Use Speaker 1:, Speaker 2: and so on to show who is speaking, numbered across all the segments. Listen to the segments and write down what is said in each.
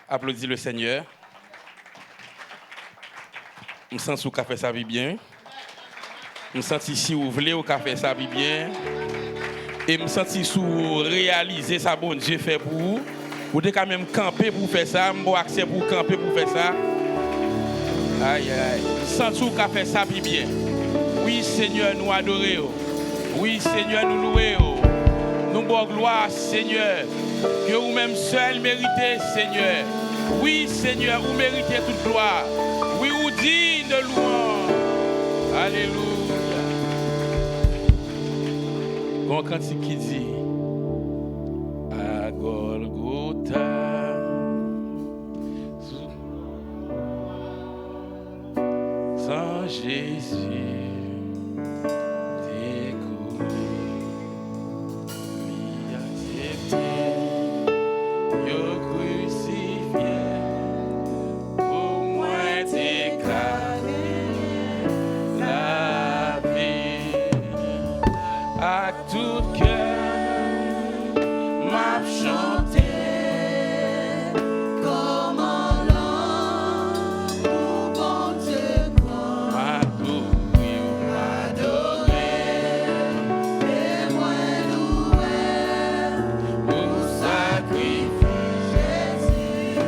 Speaker 1: Applaudis le Seigneur. Je me sens sous café ça vit bien. Je me sens ici où vous voulez au café ça vit bien. Et je me sens sous réaliser ça bon Dieu fait pour vous. Vous devez quand même camper pour faire ça. Je vais accès pour camper pour faire ça. Aïe aïe. Je me sens sous café ça vit bien. Oui Seigneur nous adorons. Oui Seigneur nous louons. Nous bon gloire Seigneur. Que vous-même seul méritez Seigneur. Oui Seigneur vous méritez toute gloire. Oui vous digne de louange. Alléluia. Quand cantique qui dit à Golgotha sans Jésus découlé lui accepté yo crucifié pour moi déclaré la vie à tout cœur m'a chanté
Speaker 2: Comment l'homme pour bon Dieu croit,
Speaker 1: m'adorer,
Speaker 2: et moi louer,
Speaker 1: pour sacrifice
Speaker 2: Jésus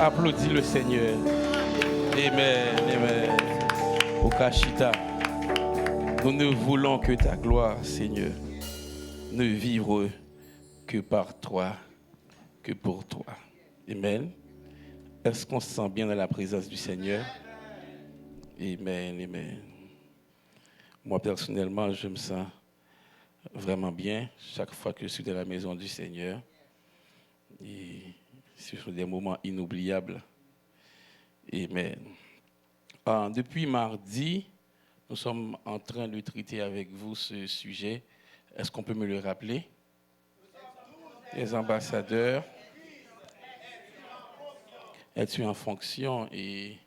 Speaker 1: Applaudis le Seigneur. Amen, amen. Okashita. Nous ne voulons que ta gloire, Seigneur. Ne vivre que par toi, que pour toi. Amen. Est-ce qu'on se sent bien dans la présence du Seigneur? Amen, amen. Moi, personnellement, je me sens vraiment bien chaque fois que je suis dans la maison du Seigneur. Et ce sont des moments inoubliables. Amen. Depuis mardi, nous sommes en train de traiter avec vous ce sujet. Est-ce qu'on peut me le rappeler? Les ambassadeurs. Es-tu en fonction? Et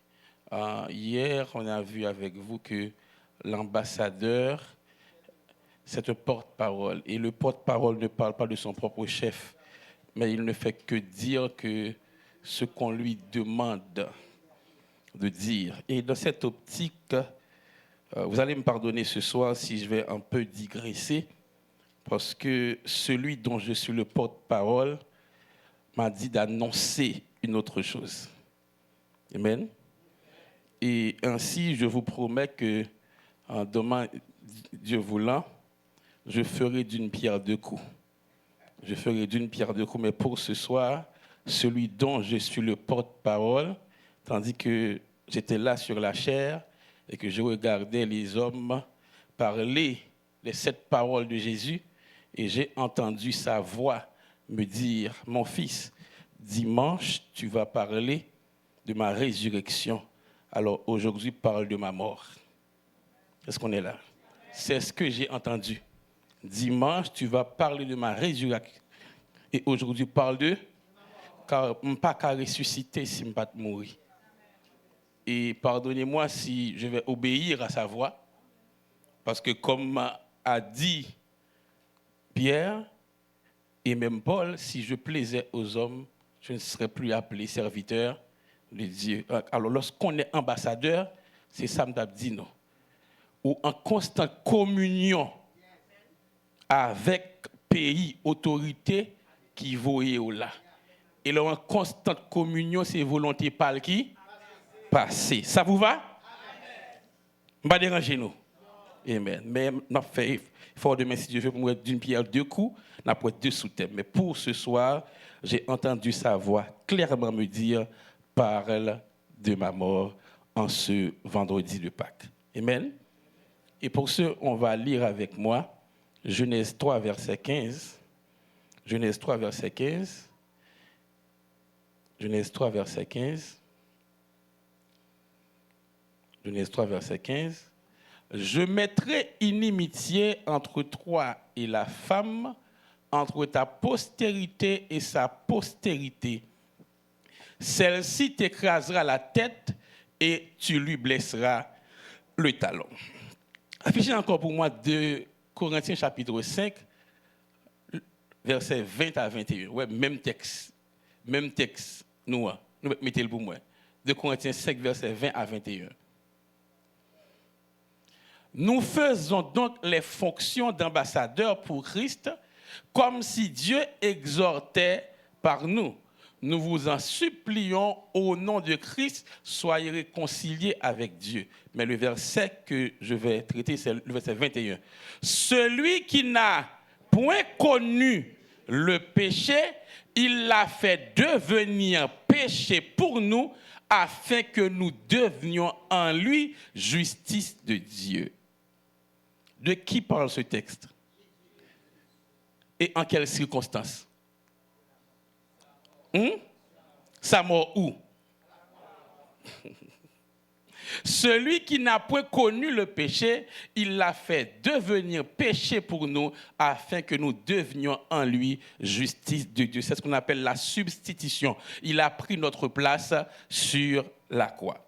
Speaker 1: hier, on a vu avec vous que l'ambassadeur, c'est un porte-parole. Et le porte-parole ne parle pas de son propre chef, mais il ne fait que dire que ce qu'on lui demande de dire. Et dans cette optique, vous allez me pardonner ce soir si je vais un peu digresser, parce que celui dont je suis le porte-parole m'a dit d'annoncer une autre chose. Amen. Et ainsi, je vous promets que demain, Dieu voulant, je ferai d'une pierre deux coups. Je ferai d'une pierre deux coups, mais pour ce soir, celui dont je suis le porte-parole, tandis que j'étais là sur la chair et que je regardais les hommes parler les 7 paroles de Jésus, et j'ai entendu sa voix me dire, mon fils, dimanche, tu vas parler de ma résurrection. Alors aujourd'hui, parle de ma mort. Est-ce qu'on est là? C'est ce que j'ai entendu. Dimanche, tu vas parler de ma résurrection. Et aujourd'hui, parle de... Car je ne peux pas ressusciter si je ne peux pas mourir. Et pardonnez-moi si je vais obéir à sa voix. Parce que comme a dit Pierre et même Paul, si je plaisais aux hommes, je ne serais plus appelé serviteur de Dieu. Alors lorsqu'on est ambassadeur, c'est ça que je dit non. Ou en constante communion avec pays, autorité qui voyait au là. Et là, en constante communion, c'est volonté par qui? Passer. Ça vous va? Je ne vais pas déranger nous. Amen. Mais nous avons fait fort demain, si Dieu veut, pour nous être d'une pierre deux coups, nous avons deux sous-thèmes. Mais pour ce soir, j'ai entendu sa voix clairement me dire, parle de ma mort en ce vendredi de Pâques. Amen. Et pour ce, on va lire avec moi Genèse 3, verset 15. Genèse 3, verset 15. Genèse 3, verset 15. Genèse 3, verset 15. Je mettrai inimitié entre toi et la femme, entre ta postérité et sa postérité. Celle-ci t'écrasera la tête et tu lui blesseras le talon. Affichez encore pour moi 2 Corinthiens chapitre 5, versets 20 à 21. Ouais, même texte, nous mettez-le pour moi. 2 Corinthiens 5, versets 20 à 21. Nous faisons donc les fonctions d'ambassadeurs pour Christ, comme si Dieu exhortait par nous. Nous vous en supplions au nom de Christ, soyez réconciliés avec Dieu. Mais le verset que je vais traiter, c'est le verset 21. Celui qui n'a point connu le péché, il l'a fait devenir péché pour nous, afin que nous devenions en lui justice de Dieu. De qui parle ce texte? Et en quelles circonstances? Sa mort où? Celui qui n'a point connu le péché, il l'a fait devenir péché pour nous, afin que nous devenions en lui justice de Dieu. C'est ce qu'on appelle la substitution. Il a pris notre place sur la croix.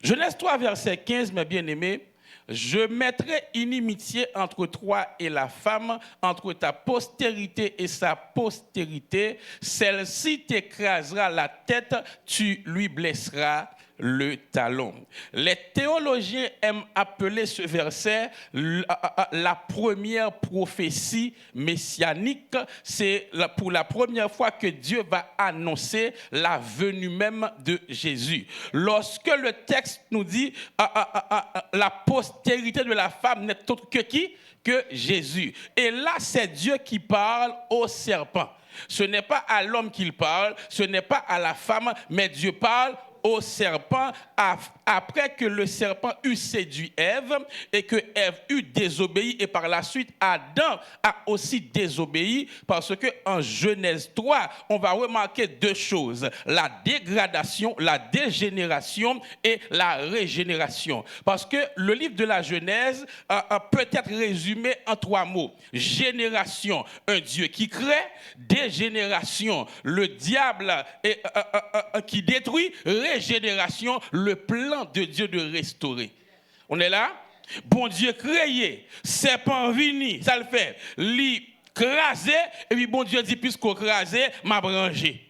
Speaker 1: Genèse 3, verset 15, mes bien-aimés. Je mettrai inimitié entre toi et la femme, entre ta postérité et sa postérité. Celle-ci t'écrasera la tête, tu lui blesseras le talon. Les théologiens aiment appeler ce verset la première prophétie messianique. C'est pour la première fois que Dieu va annoncer la venue même de Jésus. Lorsque le texte nous dit la postérité de la femme n'est autre que qui? Que Jésus. Et là, c'est Dieu qui parle au serpent. Ce n'est pas à l'homme qu'il parle, ce n'est pas à la femme, mais Dieu parle au serpent après que le serpent eut séduit Ève et que Ève eut désobéi et par la suite Adam a aussi désobéi parce que en Genèse 3 on va remarquer deux choses, la dégradation, la dégénération et la régénération, parce que le livre de la Genèse peut être résumé en trois mots: génération, un Dieu qui crée; dégénération, le diable qui détruit; régénération, le plan de Dieu de restaurer. On est là? Bon Dieu créé, serpent vini, ça le fait, li crasé, et puis bon Dieu dit, puisqu'on crasé, m'a branché.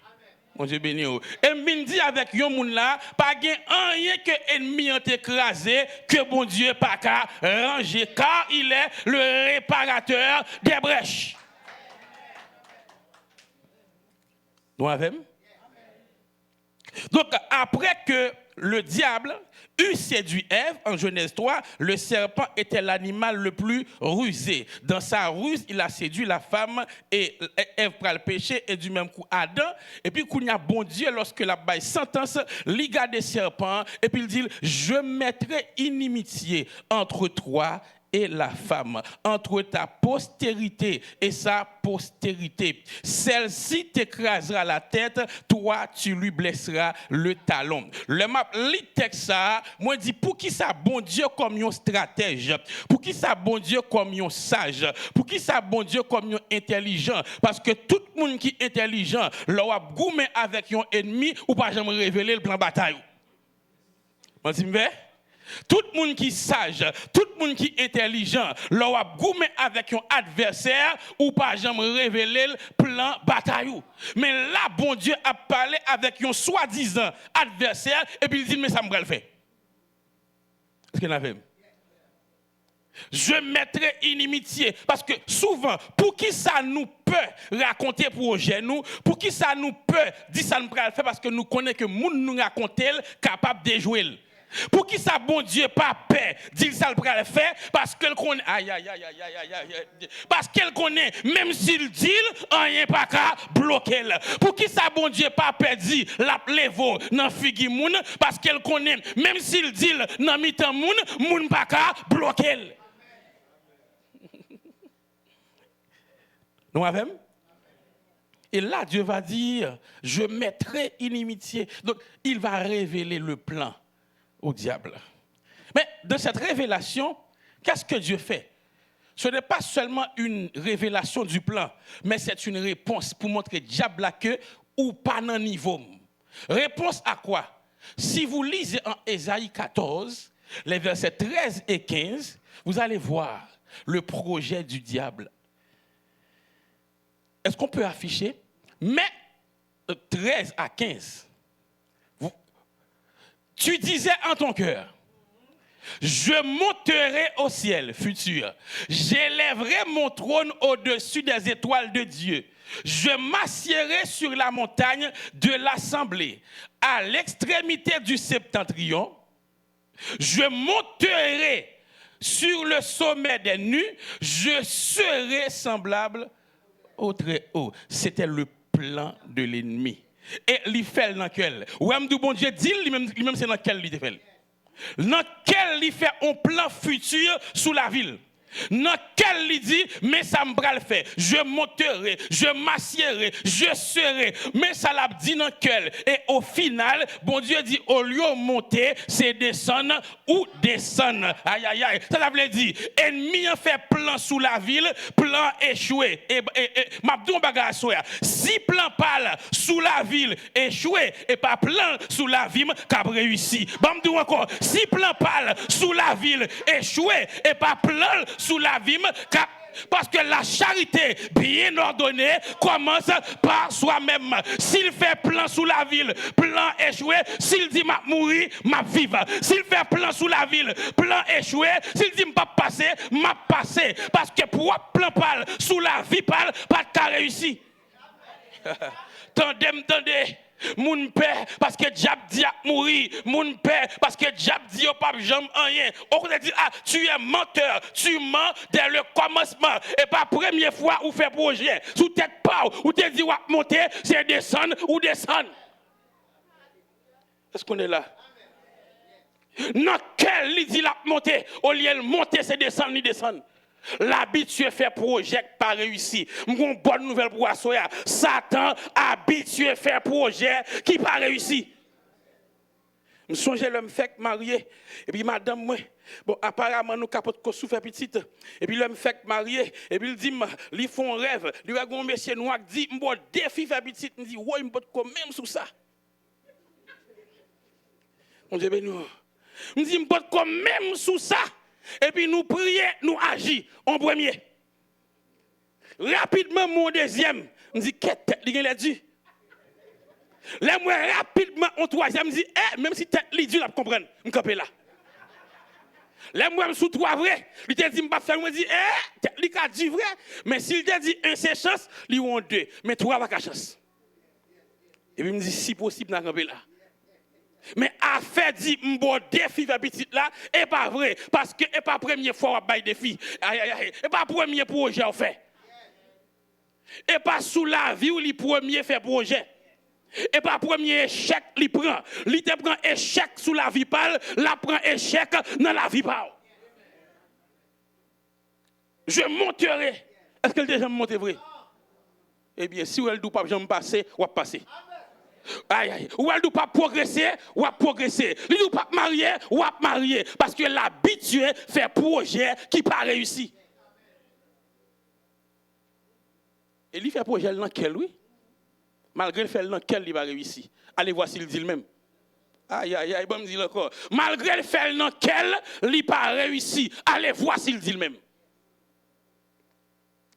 Speaker 1: Bon Dieu béni. Et me dit avec yon moun là, pas gen rien que ennemi ont écrasé, que bon Dieu pas qu'à ranger, car il est le réparateur des brèches. Nous avons? Donc, après que le diable eut séduit Ève, en Genèse 3, le serpent était l'animal le plus rusé. Dans sa ruse, il a séduit la femme et Ève prit le péché et du même coup Adam. Et puis, quand il y a bon Dieu, lorsque la baille sentence, il garde des serpents et puis il dit, je mettrai inimitié entre toi et la femme, entre ta postérité et sa postérité. Celle-ci t'écrasera la tête, toi tu lui blesseras le talon. Le map lit texte ça, moi dit pour qui ça bon Dieu comme un stratège, pour qui ça bon Dieu comme un sage, pour qui ça bon Dieu comme un intelligent, parce que tout le monde qui est intelligent, leur a goumé avec un ennemi ou pas jamais révéler le plan bataille. On dit tout le monde qui est sage, tout le monde qui est intelligent, leur a goumé avec un adversaire ou pas jamais révéler le plan bataille. Mais là, bon Dieu a parlé avec un soi-disant adversaire et puis il dit, mais ça me va le faire. Est-ce qu'il y en a fait? Je mettrai inimitié. Parce que souvent, pour qui ça nous peut raconter projet nous, pour qui ça nous peut dire ça nous peut le faire, parce que nous connaissons que nous nous raconter capable de jouer. Pour qui ça bon Dieu pas paix, dit ça le faire parce qu'elle connaît parce qu'elle connaît même s'il dit rien pas qu'à bloquer. Pour qui ça bon Dieu pas paix dit la levo dans figi moun parce qu'elle connaît même s'il dit dans mitan moun pas qu'à bloquer. Nous avons. Et là Dieu va dire je mettrai inimitié. Donc il va révéler le plan au diable. Mais dans cette révélation, qu'est-ce que Dieu fait? Ce n'est pas seulement une révélation du plan, mais c'est une réponse pour montrer diable là que ou pas dans niveau. Réponse à quoi? Si vous lisez en Ésaïe 14, les versets 13 et 15, vous allez voir le projet du diable. Est-ce qu'on peut afficher? Mais 13 à 15. Tu disais en ton cœur, je monterai au ciel futur, j'élèverai mon trône au-dessus des étoiles de Dieu, je m'assiérai sur la montagne de l'assemblée, à l'extrémité du septentrion, je monterai sur le sommet des nues, je serai semblable au Très-Haut. C'était le plan de l'ennemi. Et il fait dans quel? Ou même du bon Dieu dit lui-même c'est dans quel il fait. Dans quel il fait un plan futur sous la ville. Dans quel il dit mais ça me va le faire. Je monterai, je m'assiérai, je serai. Mais ça l'a dit dans quel. Et au final, bon Dieu dit au lieu de monter, c'est descendre ou descendre. Aïe aïe aïe. Ça veut dire ennemi a fait plan sous la ville, plan échoué. Et m'abdou bagarre soya. Si plan parle sous la ville échoué et pas plan sous la ville qu'a réussi. M'abdou encore. Si plan parle sous la ville échoué et pas plan sous la vie, Parce que la charité bien ordonnée commence par soi-même. S'il fait plan sous la ville, plan échoué. S'il dit m'a mourir, m'a vivre. S'il fait plan sous la ville, plan échoué. S'il dit m'a passer, m'a passer. Parce que pour plan parle sous la vie parle, pas de cas réussi. Tendez. Moun père parce que diable dit à mourir, moun père parce que diable dit au pape jamais rien. On peut dire tu es menteur, tu mens dès le commencement et pas première fois où fait projet. Sous tête pas ou te dit ou monter, c'est descendre ou descendre. Est-ce qu'on est là? Non, quel dit la monter, au lieu de monter c'est descendre ni descendre. L'habitué fait projet pas réussi. Mon bonne nouvelle pour Assoya. Satan habitué fait projet qui pas réussi. Je songe l'homme fait marié et puis madame moi bon apparemment nous capote ko souffre petite et puis l'homme fait marié et puis il dit ils font rêve, lui a un monsieur noir dit bon défi fait petite, il dit ouais me ko même sous ça. On dit ben nous me dit me ko même sous ça. Et puis nous prions, nous agissons en premier. Rapidement, mon deuxième, je dis, qu'est-ce que tu as dit? Là, moi, rapidement, en troisième, je dis, même si tête li dit, je comprends, je campe là. Là, moi, sous trois vrai, il te dit, je ne pas faire, je dis, tête li a dit vrai, mais s'il te dit un, c'est chance, il y a deux, mais trois, pas chance. Et puis, il me dit, si possible, je campe là. Mais affaire dit m'bo défi va petit là et pas vrai parce que et pas première fois on bail défi et pas premier projet on fait et pas sous la vie où les premier fait projet et pas premier échec li prend li te prend échec sous la vie parle la prend échec dans la vie parle je monterai est-ce que déjà monter vrai eh bien si elle doit pas jamais passer ou va passer. Aïe, ou elle ne doit pas progresser, ou à progresser. Elle ne doit pas marier, ou à marier. Parce que l'habitué fait projet qui pas réussi. Et lui fait projet dans quel, oui? Malgré le fait dans quel il va réussir. Allez voir s'il dit le même. Aïe, bon me dit encore. Malgré le fait dans quel il pas réussi. Allez voir s'il dit le même.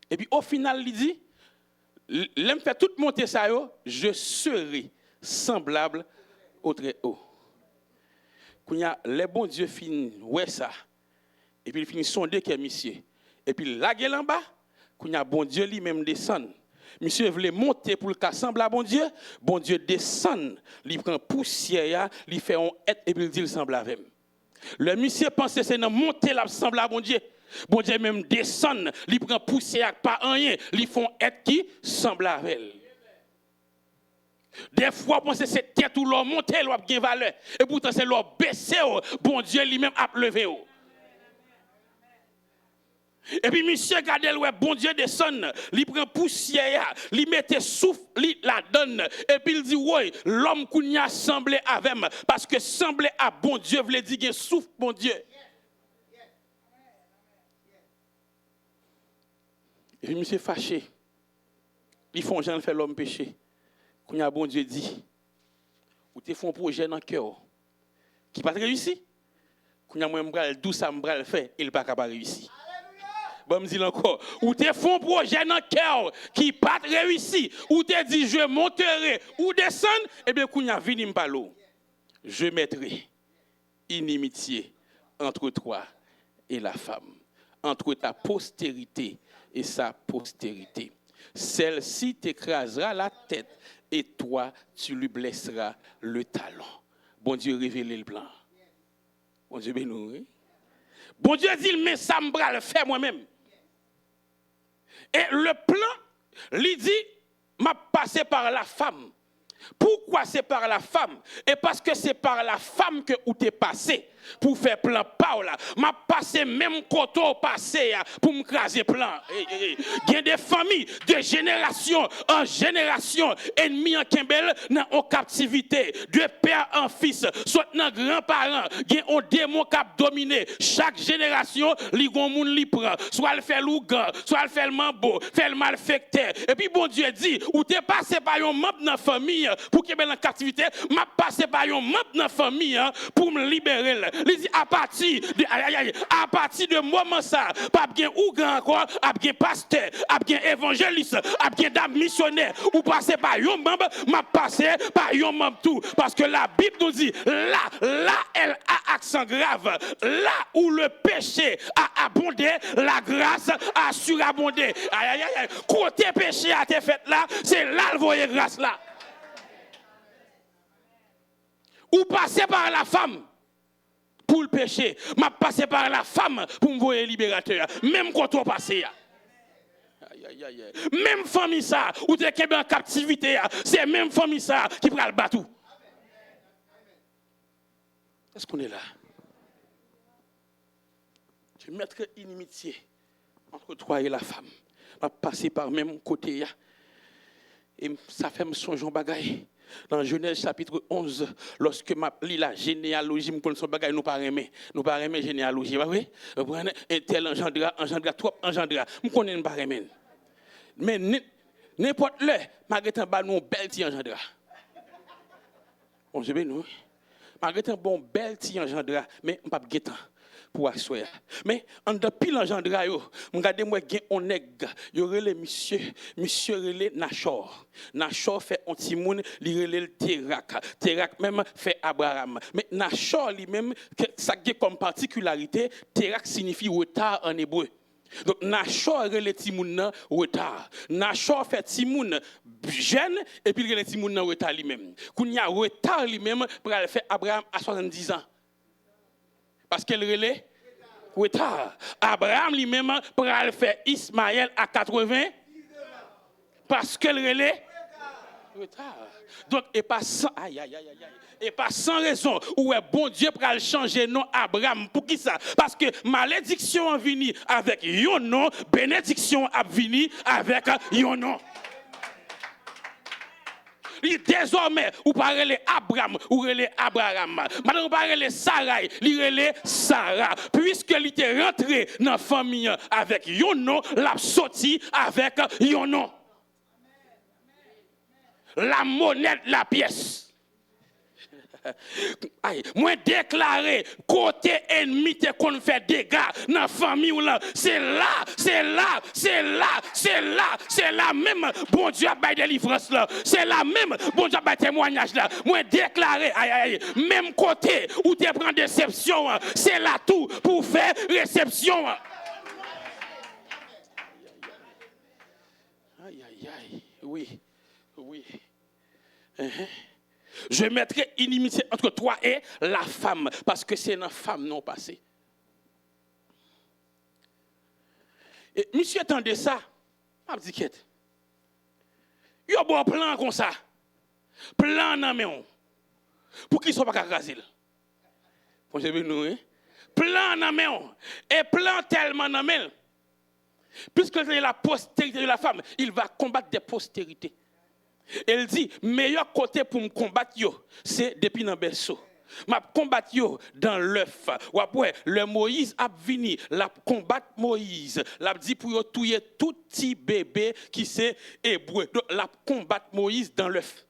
Speaker 1: Et puis au final, il dit, l'aime fait tout monter ça, je serai semblable au très haut. Quand y a les bons dieux finissent, ouais ça. Et puis il finit sonder que monsieur. Et puis la gueule en bas, quand y a bon Dieu lui-même descend. Monsieur voulait monter pour le cas semblable à bon Dieu descend, il prend poussière, il fait un être et puis il dit il semble avec. Le monsieur pense que c'est dans monter là semblable à bon Dieu même descend, il prend poussière pas rien, ils font être qui semble avec elle. Des fois, on pense que c'est tête ou l'homme monter, l'homme gagne valeur. Et pourtant, c'est l'homme baisser, bon Dieu lui-même a levé. Et puis, monsieur Gadel, bon Dieu descend, il prend poussière, il mette souffle, il la donne. Et puis, il dit, oui, l'homme qu'on a semblé avec moi. Parce que sembler à bon Dieu, veut dire qu'il souffle, bon Dieu. Et puis, monsieur fâché. Ils font genre faire l'homme péché. Quand y a bon Dieu dit, ou te font un projet dans le cœur qui pas réussi. Quand y a moi d'où ça me fait, il pas capable réussir. Bon me dit encore, ou te font un projet dans le cœur qui pas réussi, ou te dit je monterai ou descendre, et bien quand y a vini me l'eau, je mettrai inimitié entre toi et la femme, entre ta postérité et sa postérité. Celle-ci t'écrasera la tête et toi, tu lui blesseras le talon. Bon Dieu, révèle le plan. Bon Dieu, bénis. Bon Dieu dit, mais ça me bras le faire moi-même. Et le plan, lui dit, m'a passé par la femme. Pourquoi c'est par la femme? Et parce que c'est par la femme que où t'es passé pour faire plan Paula. M'a passé même coteau passé pour me craser plan. Il y a des familles de génération en génération ennemis en Kimbel en captivité, de père en fils, soit dans grands-parents, il y a un démon qui a dominé chaque génération, li gon moun li prend, soit elle fait lougan, soit elle fait le mambo, fait le malfecteur. Et puis bon Dieu dit, ou t'es passé par un membre dans la famille pour qu'il y ait en captivité, m'a passé par un membre dans la famille pour me libérer. il dit à partir de moment ça, pas bien ou grand encore, a bien pasteur, a bien évangéliste, a bien dame missionnaire, ou passer par un membre, m'a passé par un membre tout. Parce que la Bible nous dit, là, elle a accent grave. Là où le péché a abondé, la grâce a surabondé. Aïe, aïe, aïe. Côté péché a été fait là, c'est là le voyer grâce là. Ou passer par la femme pour le péché, m'a passé par la femme pour me voir libérateur. Même quand on passe. Même famille ça, ou t'es en captivité, c'est même famille ça qui prend le bateau. Est-ce qu'on est là? Je mettrai inimitié entre toi et la femme. Je vais passer par le même côté. Et ça fait me songer en bagaille. Dans Genèse chapitre 11, lorsque ma lis la généalogie, me connais son bagage, nous pas aimer généalogie, pas vrai? Un tel engendra, trop engendra, me connais pas aimer. Mais n'importe le, malgré ba nous bel ti engendra. Bon, je vais nous. Malgré bon bel ti engendra, mais on pas guetan pour assoyer. Mais en depuis l'engendra yo, regardez moi gen on nèg, yo relé monsieur relé Nachor. Nachor fait un petit moun, li relé Terak même fait Abraham. Mais Nachor lui même ça gen comme particularité, Terak signifie retard en hébreu. Donc Nachor relé ti moun nan retard. Nachor fait ti moun jeune et puis relé ti moun nan retard lui même. Kounya retard lui même pour aller faire Abraham à 70 ans. Parce qu'elle relait retard. Abraham lui-même pour aller faire Ismaël à 80. Parce qu'elle relait retard. Donc, et pas sans, et pas sans raison, où est bon Dieu pour aller changer nom Abraham. Pour qui ça? Parce que malédiction a venu avec yon nom, bénédiction a venu avec yon nom. Désormais, ou parlez Abraham, ou relez Abraham. Maintenant, ou parlez Sarai, li relez Sarah. Puisque il était rentré dans la famille avec yon nom, l'a sorti avec yon nom. La monnaie de la pièce. Aïe, moi déclaré côté ennemi te qu'on fait dégâts dans la famille ou là, c'est là même bon Dieu a bail délivrance là, c'est là même bon Dieu a bail témoignage là. Moi déclaré même côté où tu prends déception, c'est là tout pour faire réception. Oui. Je mettrai inimitié entre toi et la femme, parce que c'est une femme non passée. Et monsieur attendait ça, m'a dit qu'est. Il y a un plan comme ça. Plan dans main. Pour qu'ils ne soient pas casés. Vous savez nous, hein? Plan dans main. Et plan tellement dans main. Puisque c'est la postérité de la femme, il va combattre des postérités. Elle dit, meilleur côté pour me combattre, c'est depuis dans le berceau. Ma combattre dans l'œuf. Ou après, le Moïse a venu, la combattre Moïse. L'a dit pour tuer tout petit bébé qui c'est hébreu. Donc, la combattre Moïse dans l'œuf.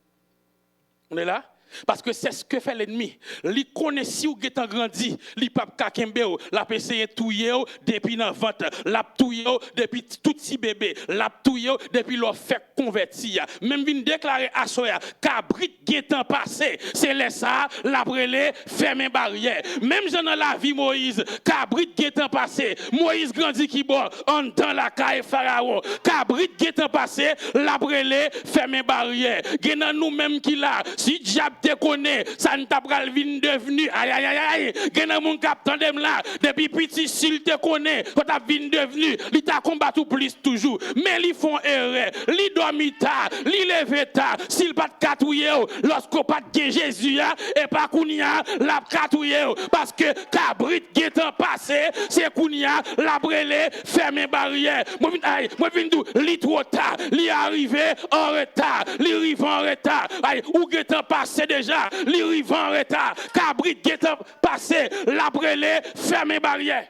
Speaker 1: On est là? Parce que c'est ce que fait l'ennemi. Il connaît si vous êtes grandi, il pas kakembe, la essayé touyer depuis dans ventre, la touyer depuis tout petit bébé, la touyer depuis leur fait convertir. Même vinn déclarer à soya, cabrit temps passé, c'est les ça, la brûler, fermer barrière. Même dans la vie Moïse, cabrit temps passé, Moïse grandi qui bon en dans la caille pharaon. Cabrit temps passé, la brûler, fermer barrière. Genan nous même qui là, si diable te connaît, ça ne t'a pas devenu. Aïe. Gen mon cap tandem là, depuis petit s'il te connaît, quand t'as vinn devenu, il t'a combattu plus toujours. Mais ils font erreur, ils dorment tard, ils lèvent tard, s'il pas de catouiller, lorsqu'on pas de Jésus et pas kounia la catouiller parce que cabrit gétant passé, c'est kounia la brûler, fermer barrière. Moi vinn dou, li trop tard, li arrivé en retard, li arrive en retard. Aïe, ou gétant passé déjà, li arrive en retard, cabrit gétant passé, la brûler, fermer barrière.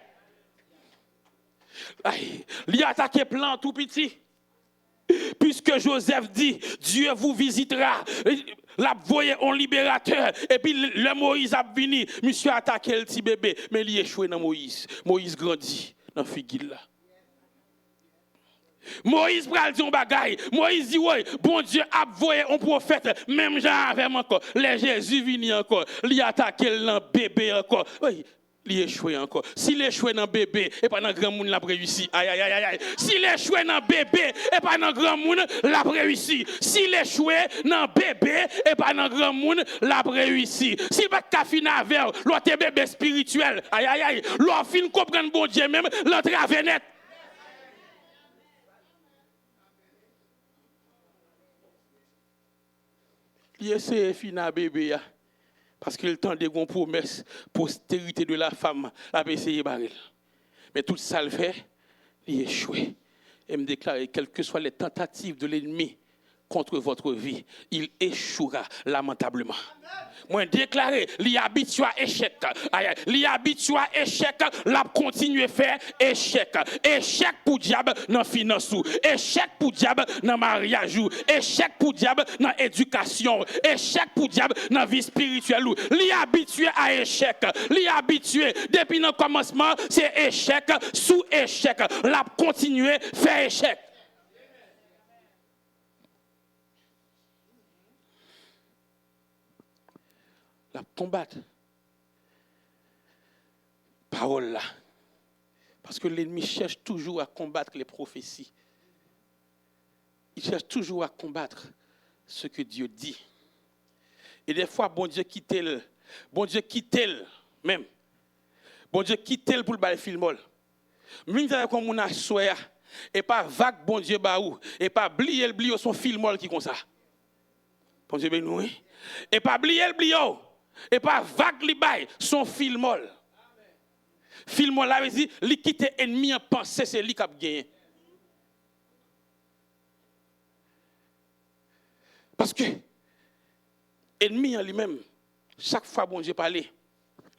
Speaker 1: Aïe, li attaqué plan tout petit. Puisque Joseph dit, Dieu vous visitera. La voyait en libérateur. Et puis le Moïse a venu. Monsieur a attaqué le petit bébé. Mais il échoué dans Moïse. Moïse grandit dans la figure là. Moïse pral dit un bagaille. Moïse dit ouais, bon Dieu a voyé un prophète, même Jean avec encore. Les Jésus vini encore, il attaque le bébé encore. Oui, il échoué encore. S'il échoué dans bébé et pas dans grand monde l'a réussi. Aïe aïe aïe aïe. S'il échoué dans bébé et pas dans grand monde l'a réussi. S'il échoué dans bébé et pas dans grand monde l'a réussi. S'il pas ka fin avec l'autre bébé spirituel. Aïe aïe aïe. L'autre fin comprendre bon Dieu même l'entrave net. Il essaie de finir bébé parce qu'il tend des grandes promesses, postérité de la femme, la essayer de barrer. Mais tout ça le fait, il échoue. Et me déclare, quelles que soient les tentatives de l'ennemi contre votre vie, il échouera lamentablement. Moi déclaré, il habitué à échec. Il habitué à échec, l'a continuer faire échec. Échec pour diable dans finance, échec pour diable dans mariage, échec pour diable dans éducation, échec pour diable dans vie spirituelle. Il habitué à échec. Il habitué depuis le commencement, c'est échec sous échec. L'a continuer faire échec. La combattre. Parole là. Parce que l'ennemi cherche toujours à combattre les prophéties. Il cherche toujours à combattre ce que Dieu dit. Et des fois, bon Dieu quitte le. Bon Dieu quitte le même. Bon Dieu quitte le pour le bail filmol. M'interroge comme on a soya et pas vague bon Dieu baou et pas blier son filmol qui comme ça. Bon Dieu ben nous. Et pas blier le blio. Et pas vague li bay son filmol. Filmol là veut dire li quitte ennemi en pensée c'est lui qui a gagné. Parce que ennemi en lui-même chaque fois bon Dieu parlait,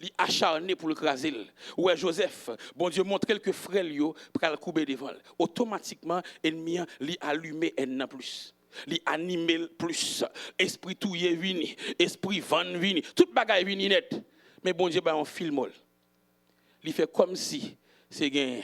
Speaker 1: il acharné pour le craser. Ouais Joseph, bon Dieu montre quelques frères yo pour le couper devant. Automatiquement ennemi li allumé en plus. Li animer plus, esprit touye vini, esprit van vini, tout bagay vini net. Mais bon Dieu ba on filmol. Li fait comme si c'est gain.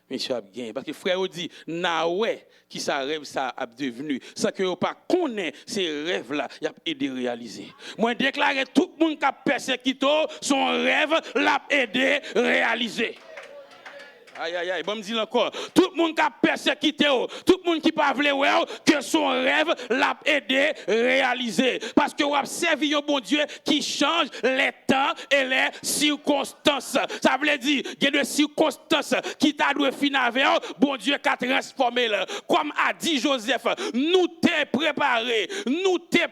Speaker 1: Monsieur a gagné parce que frère dit na ouais qui ça rêve ça a devenu sans que pas connaît ces rêves là il a aidé réaliser. Moi déclarer tout le monde qui a persécuté son rêve l'a aidé réaliser. Aïe, aïe, aïe, bon me dire encore. Tout le monde qui a persécuté, tout le monde qui pas voulu que son rêve l'a aidé réaliser. Parce que vous avez servi un bon Dieu qui change les temps et les circonstances. Ça veut dire qu'il y a des circonstances qui t'a dû finir avec, bon Dieu qui a transformé. Comme a dit Joseph, nous t'es préparé, nous t'es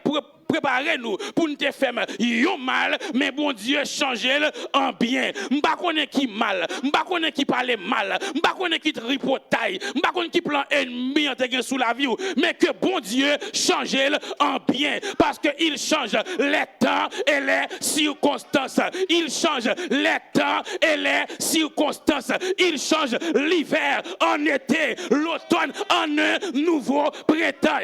Speaker 1: préparez-nous pour nous faire un mal, mais bon Dieu changer en bien. M'pa connait qui mal, m'pa connait qui parle mal, m'pa connait qui tripotaille, m'pa connait qui plan ennemi en sous la vie, mais que bon Dieu changer en bien parce que il change les temps et les circonstances. Il change les temps et les circonstances. Il change l'hiver en été, l'automne en un nouveau printemps.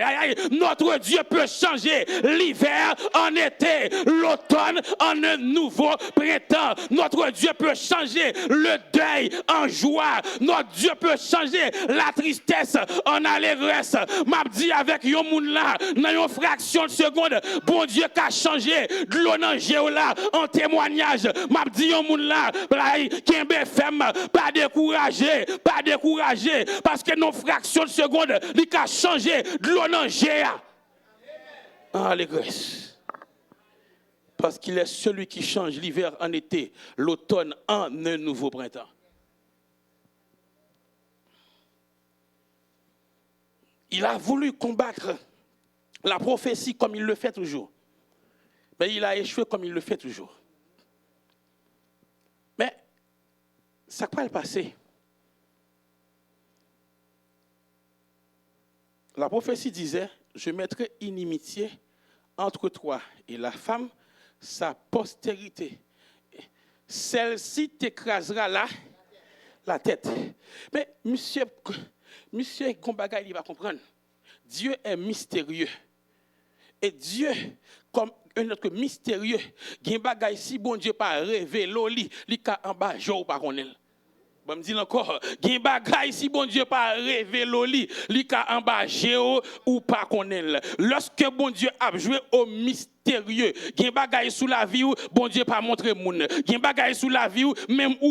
Speaker 1: Notre Dieu peut changer l'hiver en été, l'automne en un nouveau printemps. Notre Dieu peut changer le deuil en joie. Notre Dieu peut changer la tristesse en allégresse. M'a dit avec yon moun là, dans une fraction de seconde, bon Dieu qui a changé de l'eau dans géola en témoignage. M'a dit yon moun là, qui est femme, pas découragé, parce que nos fractions de seconde, il a changé de l'eau dans géa. En allégresse. Parce qu'il est celui qui change l'hiver en été, l'automne en un nouveau printemps. Il a voulu combattre la prophétie comme il le fait toujours. Mais il a échoué comme il le fait toujours. Mais ça peut le passer. La prophétie disait, je mettrai inimitié entre toi et la femme, sa postérité. Celle-ci t'écrasera la tête. Mais monsieur Gombagay, il va comprendre. Dieu est mystérieux. Et Dieu, comme un autre mystérieux, il y a des choses si bon Dieu pas révélé, il y a en bas, je ne pas connaître. Bon, me dis encore, il y a des bagailles si bon Dieu pas révélé, il y a en bas, géo ou pas connaître. Lorsque bon Dieu a joué au mystérieux, il y a des bagailles sous la vie où bon Dieu pas montré moun. Il y a des bagailles sous la vie où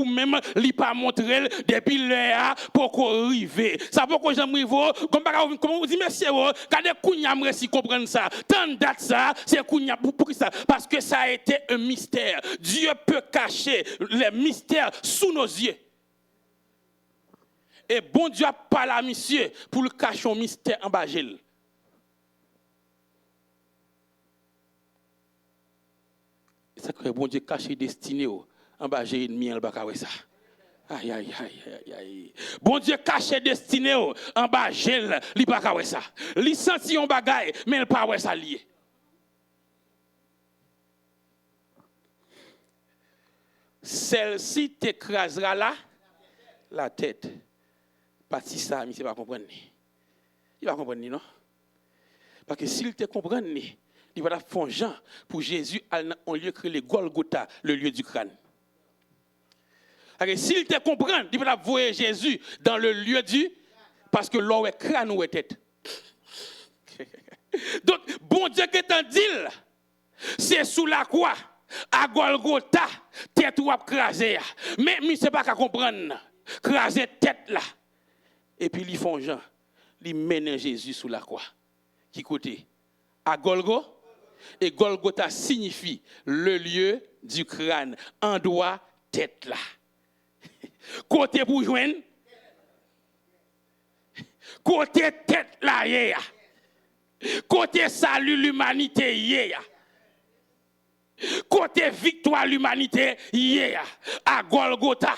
Speaker 1: même il pas montré depuis l'heure pour qu'on arrive. Ça pourquoi j'aime rivo, comme comment vous dit monsieur, regardez kounya me si comprendre ça. Tant date ça, c'est kounya pour ça parce que ça a été un mystère. Dieu peut cacher les mystères sous nos yeux. Et bon Dieu a parlé à monsieur pour le cacher un mystère en bas. C'est que bon Dieu cache destiné en bas j'ai ennemi en bas ça. Aïe aïe aïe aïe aïe. Bon Dieu cache destiné en bas gel li pas ka ça. Li senti on bagaille mais il pas ça lié. Celle-ci t'écrasera là la tête. Parti ça, monsieur va comprendre. Il va comprendre non? Parce que s'il te comprend, il va faire Jean pour Jésus en lieu créé le Golgotha, le lieu du crâne. S'il te comprend, il va voir Jésus dans le lieu du parce que l'eau est crâne ou est tête. Donc, bon Dieu qui t'en dit, c'est sous la croix, à Golgotha, tête ou à craser. Mais il ne sait pas qu'à comprendre, craser tête là. Et puis ils font Jean, ils mènent Jésus sous la croix. Qui côté? À Golgotha. Et Golgotha signifie le lieu du crâne, endroit tête là. Côté pour joindre. Côté tête là, yeah. Côté salut l'humanité, yeah. Côté victoire l'humanité, yeah. À Golgotha.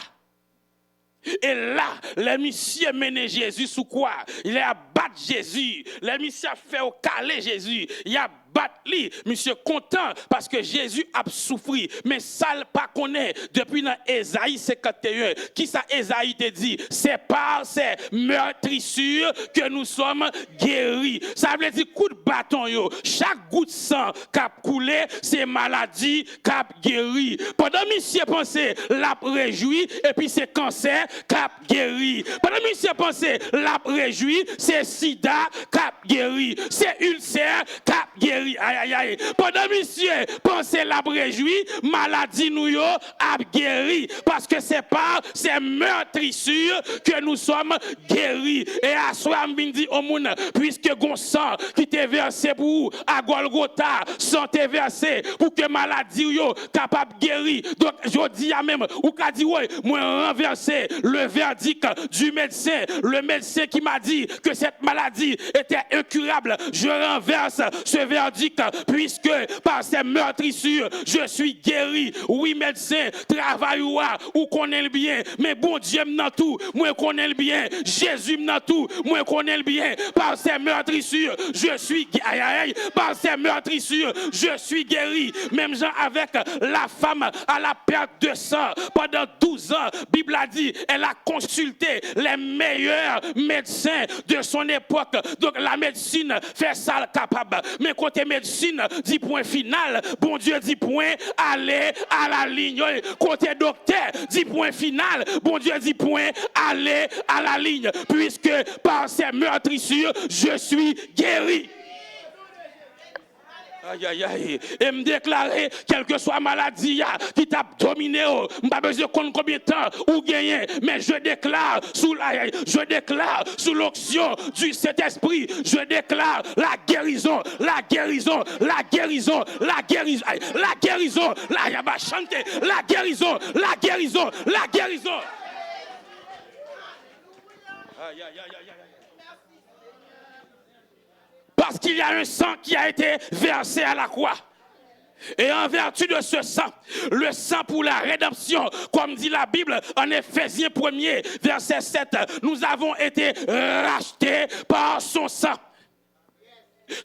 Speaker 1: Et là, les messieurs menaient Jésus sous quoi? Il a battu Jésus. Les messieurs fait au calé Jésus. Il a battu lui. Monsieur content parce que Jésus a souffert. Mais ça ne pas connaît depuis dans Ésaïe 51. Qui ça Ésaïe te dit? C'est par ces meurtrissures que nous sommes guéris. Ça veut dire coup de bâton yo. Chaque goutte de sang cap coulé, c'est maladie cap guéri. Pendant monsieur pensait l'a réjoui et puis c'est cancer cap guéri. Pendant monsieur pensait l'a réjoui, c'est sida cap guéri. C'est ulcère cap guéri. Aïe aïe aïe. Pendant monsieur pensait l'a réjoui, maladie nous yo a guéri parce que c'est par ces meurtrissures que nous sommes guéris. Et à soi me dit au monde puisque gon sang qui t'est versé pour à Golgotha, sang t'est versé pour que maladie yo capable guérir. Donc je dis à même ou qu'a dit ouais, moi renverser le verdict du médecin, le médecin qui m'a dit que cette maladie était incurable. Je renverse ce verdict puisque par ces meurtrissures je suis guéri. Oui médecin, travail ou connaît le bien, mais bon Dieu m'en tout, moi connais le bien. Jésus m'en tout, moi connais le bien. Par ces meurtrissures je suis aïe aïe, par ces meurtrissures je suis guéri. Même Jean avec la femme à la perte de sang pendant 12 ans, Bible a dit, elle a consulté les meilleurs médecins de son époque. Donc la médecine fait ça capable. Mais côté médecine dit point final, bon Dieu dit point aller à la ligne. Côté docteur dit point final, bon Dieu dit point aller à la ligne. Puisque par ces meurtrissures je suis guéri. Aïe aïe aïe. Et me déclarer, quelle que soit maladie qui t'a dominé, je n'ai pas besoin de compter combien de temps ou gagner, mais je déclare sous l'onction du Saint-Esprit, je déclare la guérison, la guérison, la guérison, la guérison, la guérison, la yaba chanter, la guérison, la guérison, la guérison. Aïe aïe aïe aïe aïe. Parce qu'il y a un sang qui a été versé à la croix. Et en vertu de ce sang, le sang pour la rédemption, comme dit la Bible en Éphésiens 1er, verset 7, nous avons été rachetés par son sang.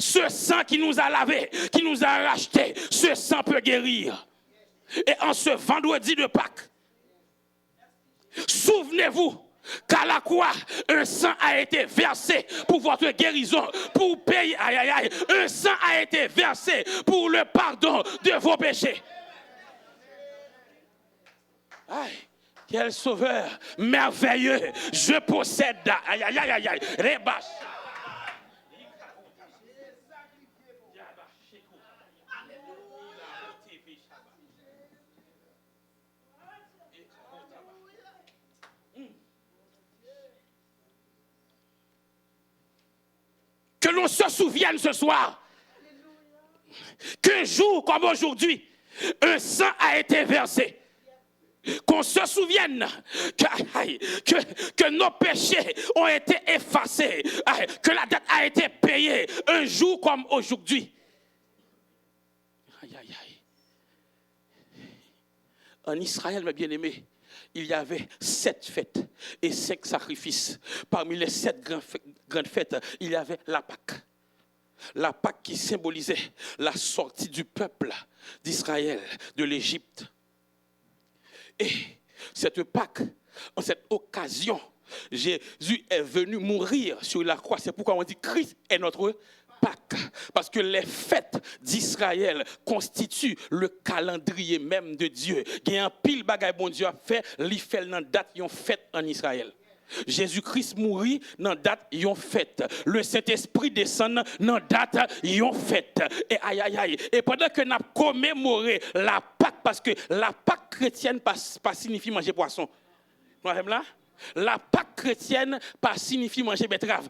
Speaker 1: Ce sang qui nous a lavés, qui nous a rachetés, ce sang peut guérir. Et en ce vendredi de Pâques, souvenez-vous Qu'à la croix, un sang a été versé pour votre guérison, pour payer. Aïe, aïe, aïe. Un sang a été versé pour le pardon de vos péchés. Aïe, quel sauveur merveilleux. Je possède. Aïe, aïe, aïe, aïe, aïe. Rebache. Que l'on se souvienne ce soir qu'un jour comme aujourd'hui, un sang a été versé. Qu'on se souvienne que nos péchés ont été effacés, que la dette a été payée un jour comme aujourd'hui. Aïe, aïe, aïe. En Israël, mes bien-aimés, il y avait 7 fêtes et 5 sacrifices. Parmi les 7 grandes fêtes, il y avait la Pâque. La Pâque qui symbolisait la sortie du peuple d'Israël de l'Égypte. Et cette Pâque, en cette occasion, Jésus est venu mourir sur la croix. C'est pourquoi on dit Christ est notre Pâque. Parce que les fêtes d'Israël constituent le calendrier même de Dieu. Il y a un pile bagay bon Dieu a fait, li fait dans date yon fête en Israël. Jésus-Christ mourit dans date yon fête. Le Saint-Esprit descend dans date yon fête. Et aïe aïe aïe. Et pendant que nous commémoré la Pâque, parce que la Pâque chrétienne pas signifie manger poisson. Vous voyez là? La Pâque chrétienne pas signifie manger betterave.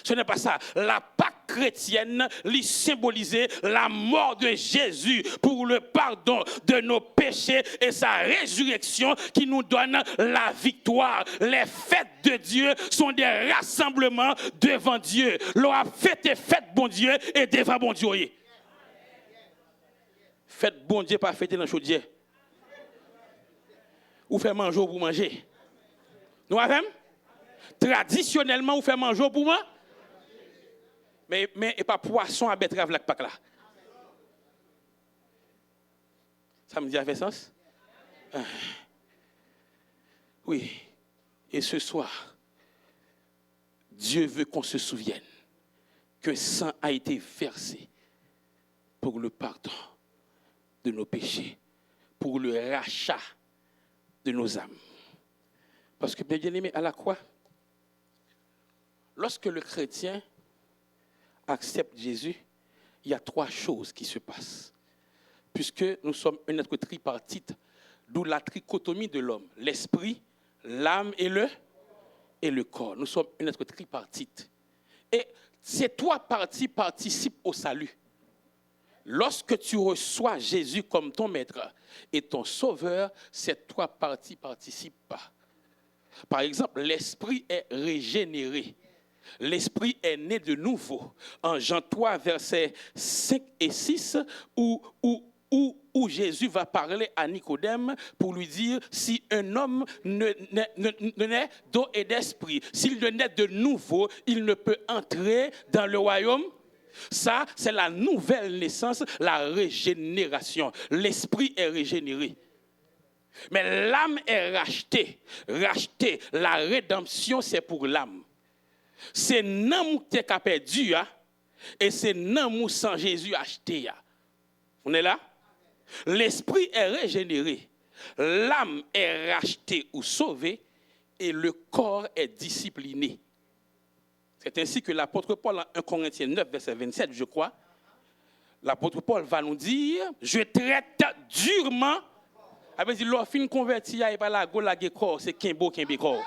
Speaker 1: Ce n'est pas ça. La Pâque chrétienne lui symbolisait la mort de Jésus pour le pardon de nos péchés et sa résurrection qui nous donne la victoire. Les fêtes de Dieu sont des rassemblements devant Dieu. L'on a fêté fête bon Dieu et devant bon Dieu. Fête bon Dieu pas fêter dans chaudière. Ou fait manger pour manger. Nous avons traditionnellement, on fait manger pour moi. Mais et pas poisson à betterave là Pâques là. Ça me dit a fait sens? Oui. Et ce soir, Dieu veut qu'on se souvienne que sang a été versé pour le pardon de nos péchés, pour le rachat de nos âmes. Parce que, bien aimé, à la croix, lorsque le chrétien accepte Jésus, il y a 3 choses qui se passent. Puisque nous sommes un être tripartite, d'où la trichotomie de l'homme, l'esprit, l'âme et le corps. Nous sommes un être tripartite. Et ces 3 parties participent au salut. Lorsque tu reçois Jésus comme ton maître et ton sauveur, ces 3 parties participent pas. Par exemple, l'esprit est régénéré. L'esprit est né de nouveau. En Jean 3, versets 5 et 6, où Jésus va parler à Nicodème pour lui dire si un homme ne naît d'eau et d'esprit, s'il ne naît de nouveau, il ne peut entrer dans le royaume. Ça, c'est la nouvelle naissance, la régénération. L'esprit est régénéré. Mais l'âme est rachetée. Rachetée. La rédemption, c'est pour l'âme. C'est non qui est perdu, et c'est non sans Jésus acheté. On est là? L'esprit est régénéré. L'âme est rachetée ou sauvée, et le corps est discipliné. C'est ainsi que l'apôtre Paul, en 1 Corinthiens 9, verset 27, je crois, l'apôtre Paul va nous dire, je traite durement. Avec dit l'offre converti et pas la go la corps c'est Kimbo corps.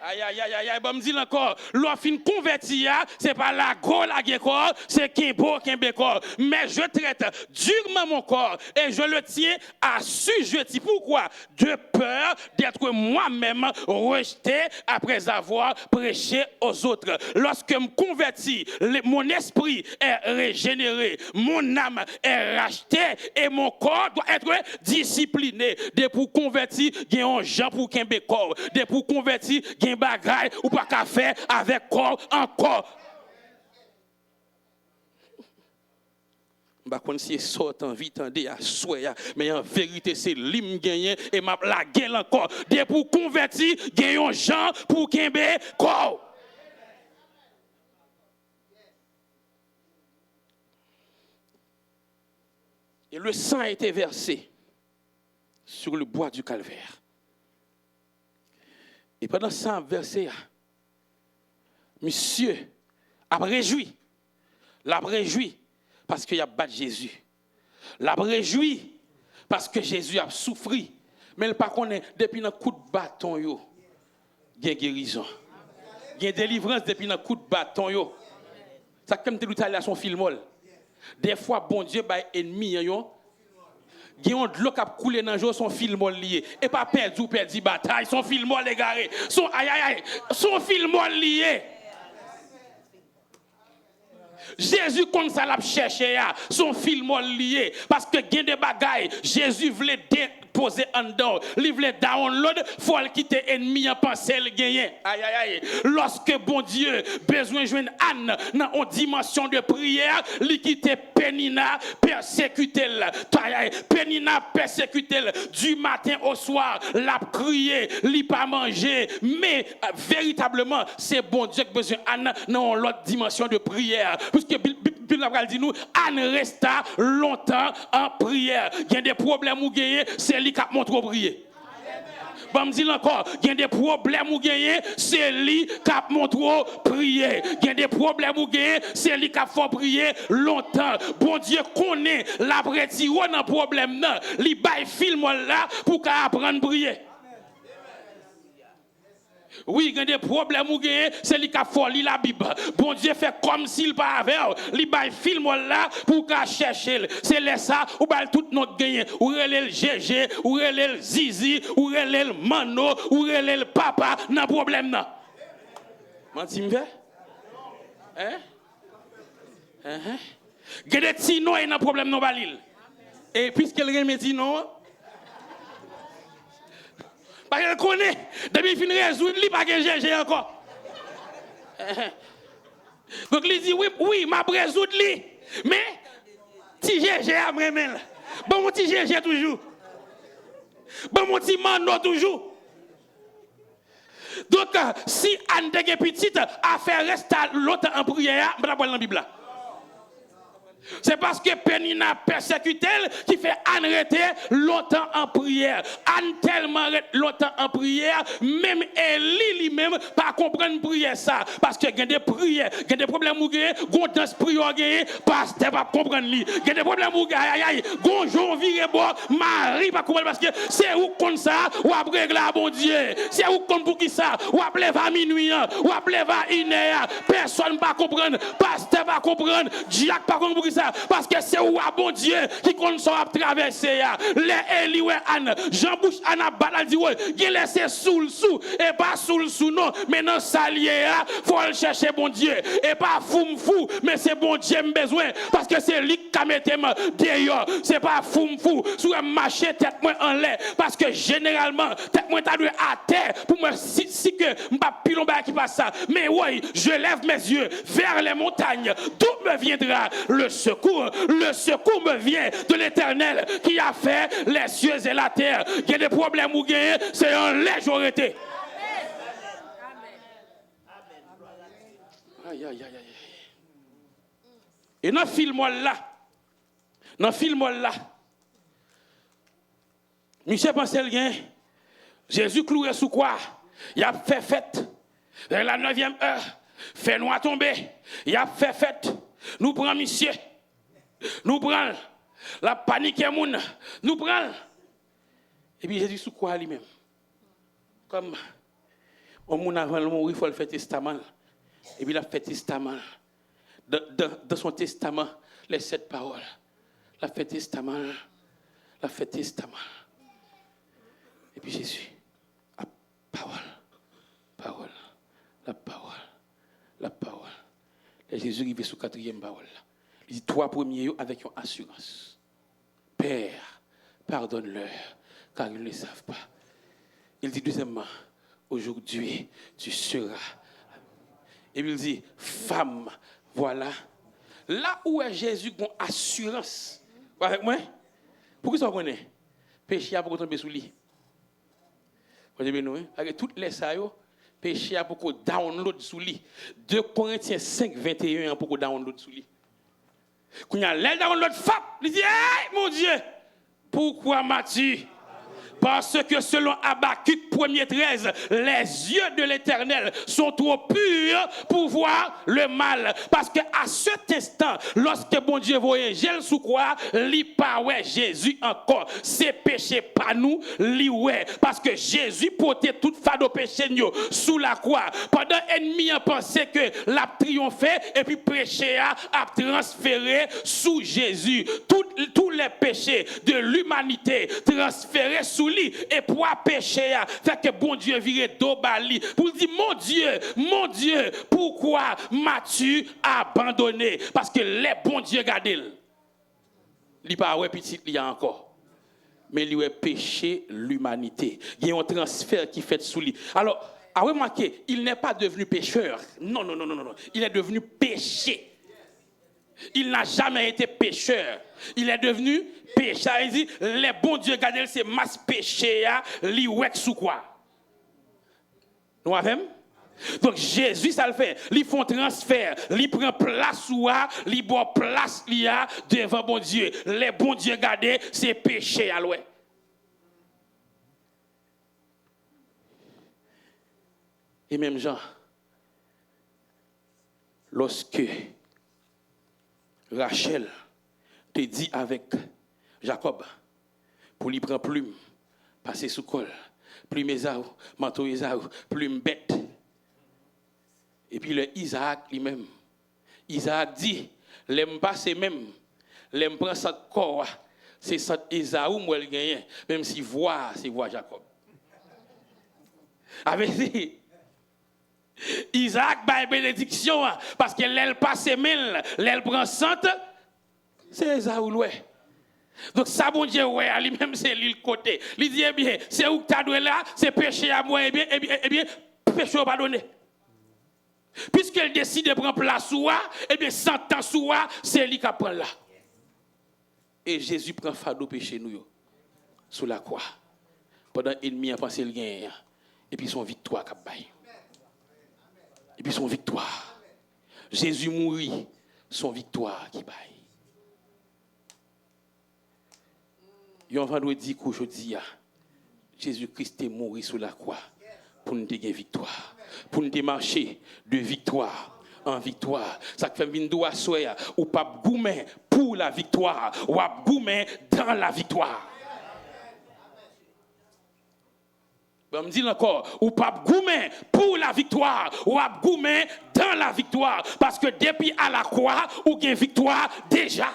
Speaker 1: Aïe aïe aïe aïe me dit encore l'offre converti c'est pas la go la corps c'est Kimbo corps. Mais je traite durement mon corps et je le tiens assujetti. Pourquoi? De peur d'être moi-même rejeté après avoir prêché aux autres. Lorsque je me convertis, mon esprit est régénéré, mon âme est rachetée et mon corps doit être discipliné. Dès pour convertir, il y a un Jean pour qu'un corps. Dès pour convertir, il y a un bagaille ou pas qu'à faire avec corps encore. Par contre, si sortant vite en dé à souhait, mais en vérité, c'est l'hymne gagné et m'a la gagne encore. Des pour convertir, gagnons gens pour kembe quoi. Et le sang a été versé sur le bois du calvaire. Et pendant ce sang versé, monsieur a réjoui. L'a réjoui parce qu'il a battu Jésus. L'a réjoui parce que Jésus a souffert. Mais par contre, depuis un coup de bâton, il y a guérison. Il y a délivrance depuis un coup de bâton. Ça comme tu as son film. Des fois, bon Dieu, bah ennemi, yo. Il y a de l'eau qui a coulé dans le jour, son film lié. Et pas perdu ou perdu bataille, son film égaré. Son aïe aïe aïe, son film lié. Jésus comme ça l'a cherché son film lié parce que gain des bagailles Jésus voulait déposer en dehors il voulait download faut le quitter ennemi en penser le gagner aïe aïe aïe lorsque bon Dieu besoin joindre Anne dans une dimension de prière il quitter Pénina persécuter Pénina persécuter du matin au soir l'a crié il pas manger mais véritablement c'est bon Dieu qui besoin Anne dans l'autre dimension de prière puisque Bible dit nous Anne resta longtemps en prière il y a des problèmes ou gagner c'est lui qui montre prier. Bon, me dit encore, il y a des problèmes ou gagner, c'est lui qui montre prier. Il y a des problèmes ou gagner, c'est lui qui fait prier longtemps. Bon Dieu connaît la retire dans problème là, li bay film là pour apprendre à prier. Oui, il y a des problèmes ou gagner, c'est lui qui a fait la Bible. Bon Dieu fait comme s'il pas avait, li bay film là pour chercher. C'est là ça ou bal tout notre gagner. Ou relève GG, ou relève Zizi, ou relève Mano, ou relève papa dans problème là. Menti me fait? Hein? Il y a des petits noms dans problème non balil. Et puisqu'elle remet non parce qu'elle connaît, depuis qu'il finit de résoudre, il n'y a pas de GG encore. Donc il dit oui, m'a résoudre lui. Mais, petit GG à moi-même. Bon, mon petit GG toujours. Bon, mon petit mano toujours. Donc, si Anne de petite a fait rester l'autre en prière, je vais dans la Bible. C'est parce que Pénina persécuté qui fait Anne rester longtemps en prière. Anne tellement longtemps en prière, même Élie lui-même pas comprendre prière ça. Parce que il y a des prières, il y a des problèmes où il y a des prières, pasteur pas comprendre lui. Il y a des problèmes où aïe aïe, gonjon vire bon, Marie pas comprendre parce que c'est où comme ça, ou après régler bon Dieu. C'est où comme pour qui ça, ou après va minuit, ou après va une heure, personne pas comprendre, pasteur pas comprendre, Diac pas comprendre ça parce que c'est où bon Dieu qui compte à traverser les Eli Anne Jean Bouche Anna Balal dit ouais il laissé sous et pas sous non mais dans salier faut le chercher bon Dieu et pas fou mais c'est bon Dieu besoin parce que c'est lui qui mette d'ailleurs c'est pas fou sur marcher tête moi en l'air parce que généralement tête moi ta à terre pour moi si que m'pas pilon ba qui passe ça mais ouais je lève mes yeux vers les montagnes d'où me viendra le secours me vient de l'Éternel qui a fait les cieux et la terre. Il y a des problèmes où gagner, c'est en légèreté. Aïe, aïe, aïe, aïe. Et dans le film là, Michel Pancel gain, Jésus cloué sous quoi? Il a fait fête. Vers la 9e heure, fait noir tomber. Il a fait fête. Nous prenons monsieur. Nous prenons la panique est moun. Nous prenons. Et puis Jésus sous quoi lui-même? Comme on moun avant de mourir, il faut le faire testament. Et puis il a fait testament. Dans son testament, les 7 paroles. La fait testament. La fait testament. Et puis Jésus, la parole. La parole. Et Jésus arrive sous 4e parole. Il dit 3 premiers avec une assurance. Père, pardonne-leur, car ils ne le savent pas. Il dit deuxièmement, aujourd'hui, tu seras. Et il dit, femme, voilà Là où est Jésus qui a assurance. Avec moi? Pourquoi ça connaît? Péché a pour tomber sous lui. Vous avez nous, avec toutes les ça péché a pour qu'on download sous lui. 2 Corinthiens 5, 21 pour qu'on download sous lui. Quand il y a l'air download fap, il dit, hey, mon Dieu, pourquoi m'as-tu? Parce que selon Habakkuk 1:13, les yeux de l'Éternel sont trop purs pour voir le mal. Parce qu'à cet instant, lorsque bon Dieu voyait gel sous quoi, li pas ouais Jésus encore. C'est péché pas nous, li ouais. Parce que Jésus portait toute fado péché sous la croix. Pendant ennemi a pensé que l'a triomphé et puis péché a transféré sous Jésus. Tous les péchés de l'humanité transférés sous lui et pour pécher fait que bon Dieu virait d'obali pour dire mon Dieu pourquoi m'as-tu abandonné parce que les bons Dieu gardent li pas ouais petit li encore mais il a péché l'humanité il y a un transfert qui fait sous lui alors à remarquer il n'est pas devenu pécheur non il est devenu péché. Il n'a jamais été pécheur. Il est devenu pécheur. Il dit, les bons dieux gardent c'est masse péché, li wek sous quoi. Nous avons? Donc Jésus, ça le fait. Ils font transfert. Ils prend place ou ils boit place devant bon Dieu. Les bons dieux gardent c'est péché à l'ouest. Et même Jean, lorsque Rachel te dit avec Jacob pour lui prendre plume, passer sous col, plume Esaü, manteau Esaü, plume bête. Et puis le Isaac lui-même, Isaac dit, l'aime passer même, l'aime prendre sa corps, c'est ça Esaü moi le gagne, même si voix, c'est voix Jacob. Avec dit Isaac a une bénédiction parce que l'aile passe mille, l'aile prend cent, c'est Esaü loué. Donc ça bon Dieu ouais, lui-même c'est lui le côté. Il dit eh bien, c'est où que tu as là, c'est péché à moi, eh bien, péché au pardonné. Puisqu'elle décide de prendre place sous eh bien 100 ans sous c'est lui qui prend là. Et Jésus prend fardeau péché nous sous la croix. Pendant ennemi a pensé le gain et puis son victoire qu'a bail. Et puis son victoire. Jésus mourit, son victoire qui baille. Il y a un vendredi qu'aujourd'hui, Jésus-Christ est mort sous la croix pour nous gagner victoire. Pour nous marcher de victoire en victoire. Ça fait venir à soya ou pas goumer pour la victoire ou pas goumer dans la victoire. On me dit encore, ou pas goumer pour la victoire, ou pas goumer dans la victoire. Parce que depuis à la croix, ou gain victoire déjà.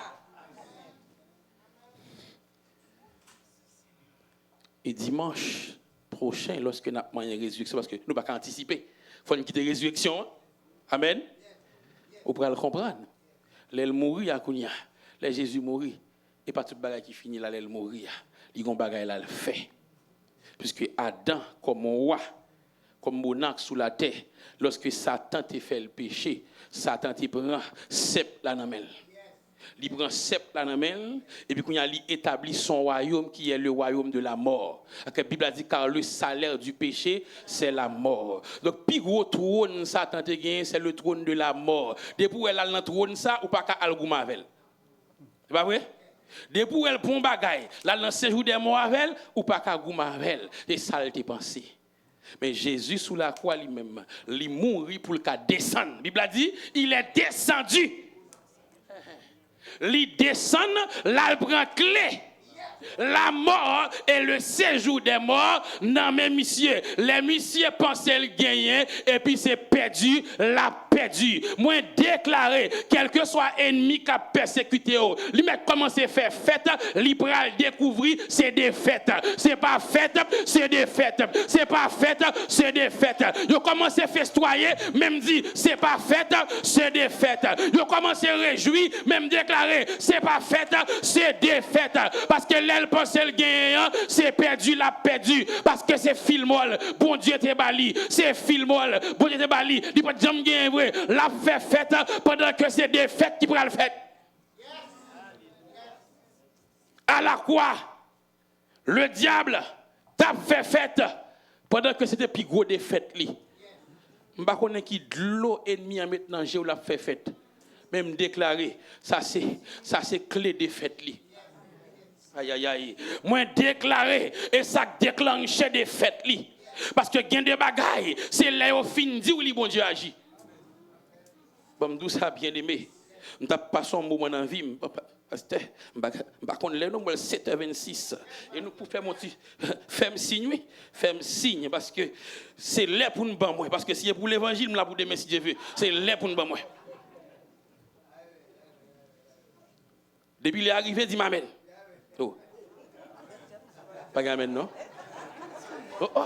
Speaker 1: Et dimanche prochain, lorsque nous avons une résurrection, parce que nous ne pouvons pas anticiper, il faut nous quitter la résurrection. Amen. Vous pouvez le comprendre. L'elle mourit à Kounia, l'elle Jésus mourit. Et pas tout le bagage qui finit là, l'elle mourit. Il y a un bagage là, le fait. Puisque Adam, comme roi, comme monarque sous la terre, lorsque Satan te fait le péché, Satan te prend cep la namel. Il prend cep la namel, et puis il établit son royaume qui est le royaume de la mort. La Bible a dit car le salaire du péché, c'est la mort. Donc, plus gros trône Satan te gagne, c'est le trône de la mort. Depuis où elle a le trône ça, ou pas qu'à Algoumavel. C'est pas vrai? Depuis elle prend bagaille, là dans séjour des morts avec ou pas qu'à Goumavel, et ça elle te pensé. Mais Jésus sous la croix lui-même, il mourit pour le cas descendre. La Bible a dit, il est descendu. Il descend, là il prend clé. La mort et le séjour des morts, non mais messieurs, les messieurs pensaient le gagner et puis c'est perdu, la perdu. Moi déclaré, quel que soit ennemi qui a persécuté, lui met commencer à faire fête, lui pral découvrir c'est des fêtes. C'est pas fête, c'est des fêtes. C'est pas fête, c'est des fêtes. Yo commencé à festoyer, même dit c'est pas fête, c'est des fêtes. Yo commencé à réjouir, même déclaré c'est pas fête, c'est des fêtes. Parce que elle pensait le gain, c'est perdu, la perdu. Parce que c'est filmol, bon Dieu te bali, c'est filmol, bon Dieu te bali. Il peut jamais gagner, délivrer, la fait fête pendant que c'est des fêtes qui pourraient le faire. À la croix, le diable t'a fait fête pendant que c'était plus gros des fêtes. Je ne sais pas qui de l'eau ennemi maintenant, j'ai la fait fête. Même déclaré, ça c'est clé des fêtes. Aïe aïe aïe. Moi déclaré et ça déclenche des fêtes. Parce que gain des bagailles, c'est là au fin dit où le bon Dieu agit. Bon, d'où ça bien aimé. On t'a passé un moment dans la vie, pasteur, on est là, 7h26. Et nous pouvons faire mon petit, faire signe, parce que c'est là pour nous ban moi. Parce que si c'est pour l'évangile, là pour demain si Dieu veut, c'est là pour nous ban moi. Depuis il est arrivé, dit m'amène. Oh. Pas m'amène, non? Oh, oh.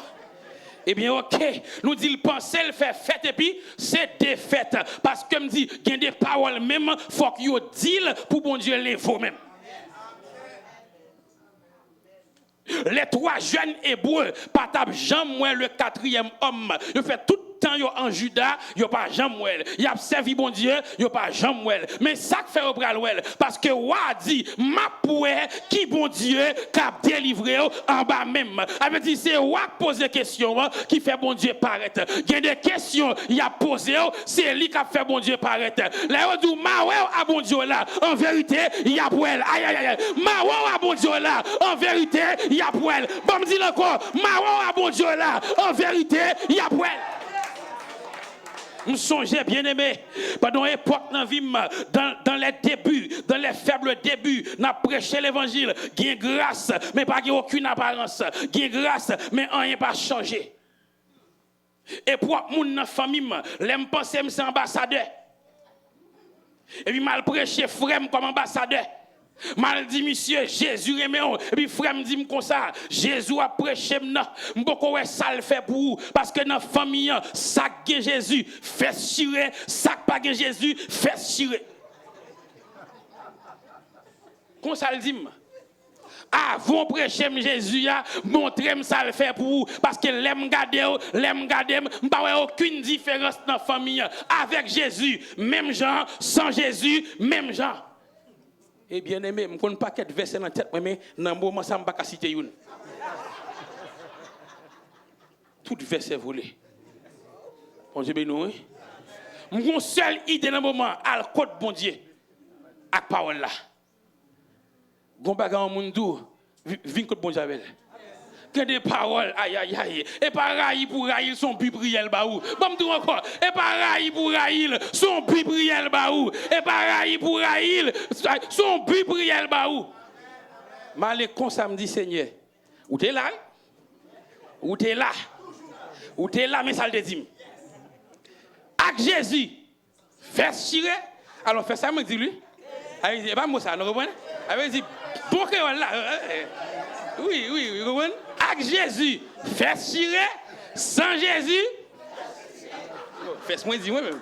Speaker 1: Eh bien, ok, nous dit le penser, le faire fête, et puis c'est des fêtes. Parce que me dit, il y a des paroles même, il faut que vous dites pour bon Dieu les vous-même. Les 3 jeunes hébreux, pas jamais le 4e homme. Ils fait tout le temps en Juda, ils pas jamais. Ils ont servi bon Dieu, ils pas jamais. Mais ça fait au bras parce que wa dit ma poué qui bon Dieu cap délivré en bas même. Avait dit c'est wa poser question qui fait bon Dieu paraître. Il y a des questions il a posé, c'est lui qui a fait bon Dieu paraître. Là on dit ma ouais à bon Dieu là, en vérité, il y a pour elle. Aïe aïe aïe. Ma ouais à bon Dieu là, en vérité, il y a pour elle. Bon me dit encore, ma ouais à bon Dieu là, en vérité, il y a pour elle. Je songeais bien aimé, pendant l'époque dans les débuts, dans les faibles débuts, on a prêché l'évangile, il y a grâce, mais pas aucune apparence, il y a grâce, mais rien pas changé. Et pour mon dans la famille, l'aime penser que c'est ambassadeur. Et puis mal prêché frère comme ambassadeur. Mal dit monsieur Jésus aimé et puis frère me dit comme ça Jésus a prêché m'boko ouais ça le fait pour vous parce que dans famille ça que Jésus fait chirer ça pas que Jésus fait chirer comme ça le dit avant prêcher Jésus a montrer ça le fait pour vous parce que l'aime garder pas aucune différence dans famille avec Jésus même gens sans Jésus même gens. Et bien aimé, je ne connais pas quel verset dans la tête, mais dans le moment, ça ne pas citer une. Tout verset volé. Bon Dieu béni. Mon seule idée dans le moment, à la côte bon Dieu, à la parole là. Gon bagarre en monde, vin côte bon Dieu. Que des paroles, aïe aïe aïe. Et pas raï pour raïl son bibriel baou. Bon tout encore. Et pas raï pour raïl son bibriel baou. Et pas raï pour raïl son bibriel baou. Malé comme ça me dit Seigneur. Où t'es là? Où t'es là? Où t'es là mais ça le dit. Avec Jésus. Fais chirer. Alors fais ça me dit lui. Avec dit pas moi ça, vous comprenez? Avec dit bon que là. Oui, vous comprenez? Avec Jésus, fais chirer, sans Jésus, fais-moi dire moi-même.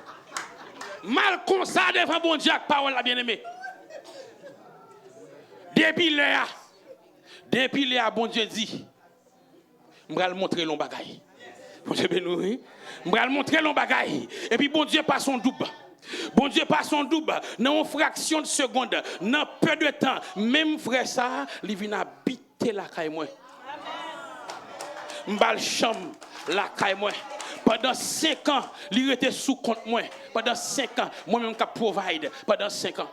Speaker 1: Mal comme ça devant bon Dieu avec parole la bien-aimée. Depuis là, bon Dieu dit, je vais montrer l'on bagaille. Bon Dieu béni, je vais montrer l'on bagaille. Et puis bon Dieu passe son double. Bon Dieu passe son double dans une fraction de seconde, dans peu de temps. Même frère ça, il vient habiter la caille moi. M'bal chambre la caille moi. Pendant 5 ans, il était sous compte moi. Pendant 5 ans, moi-même qui provide pendant 5 ans.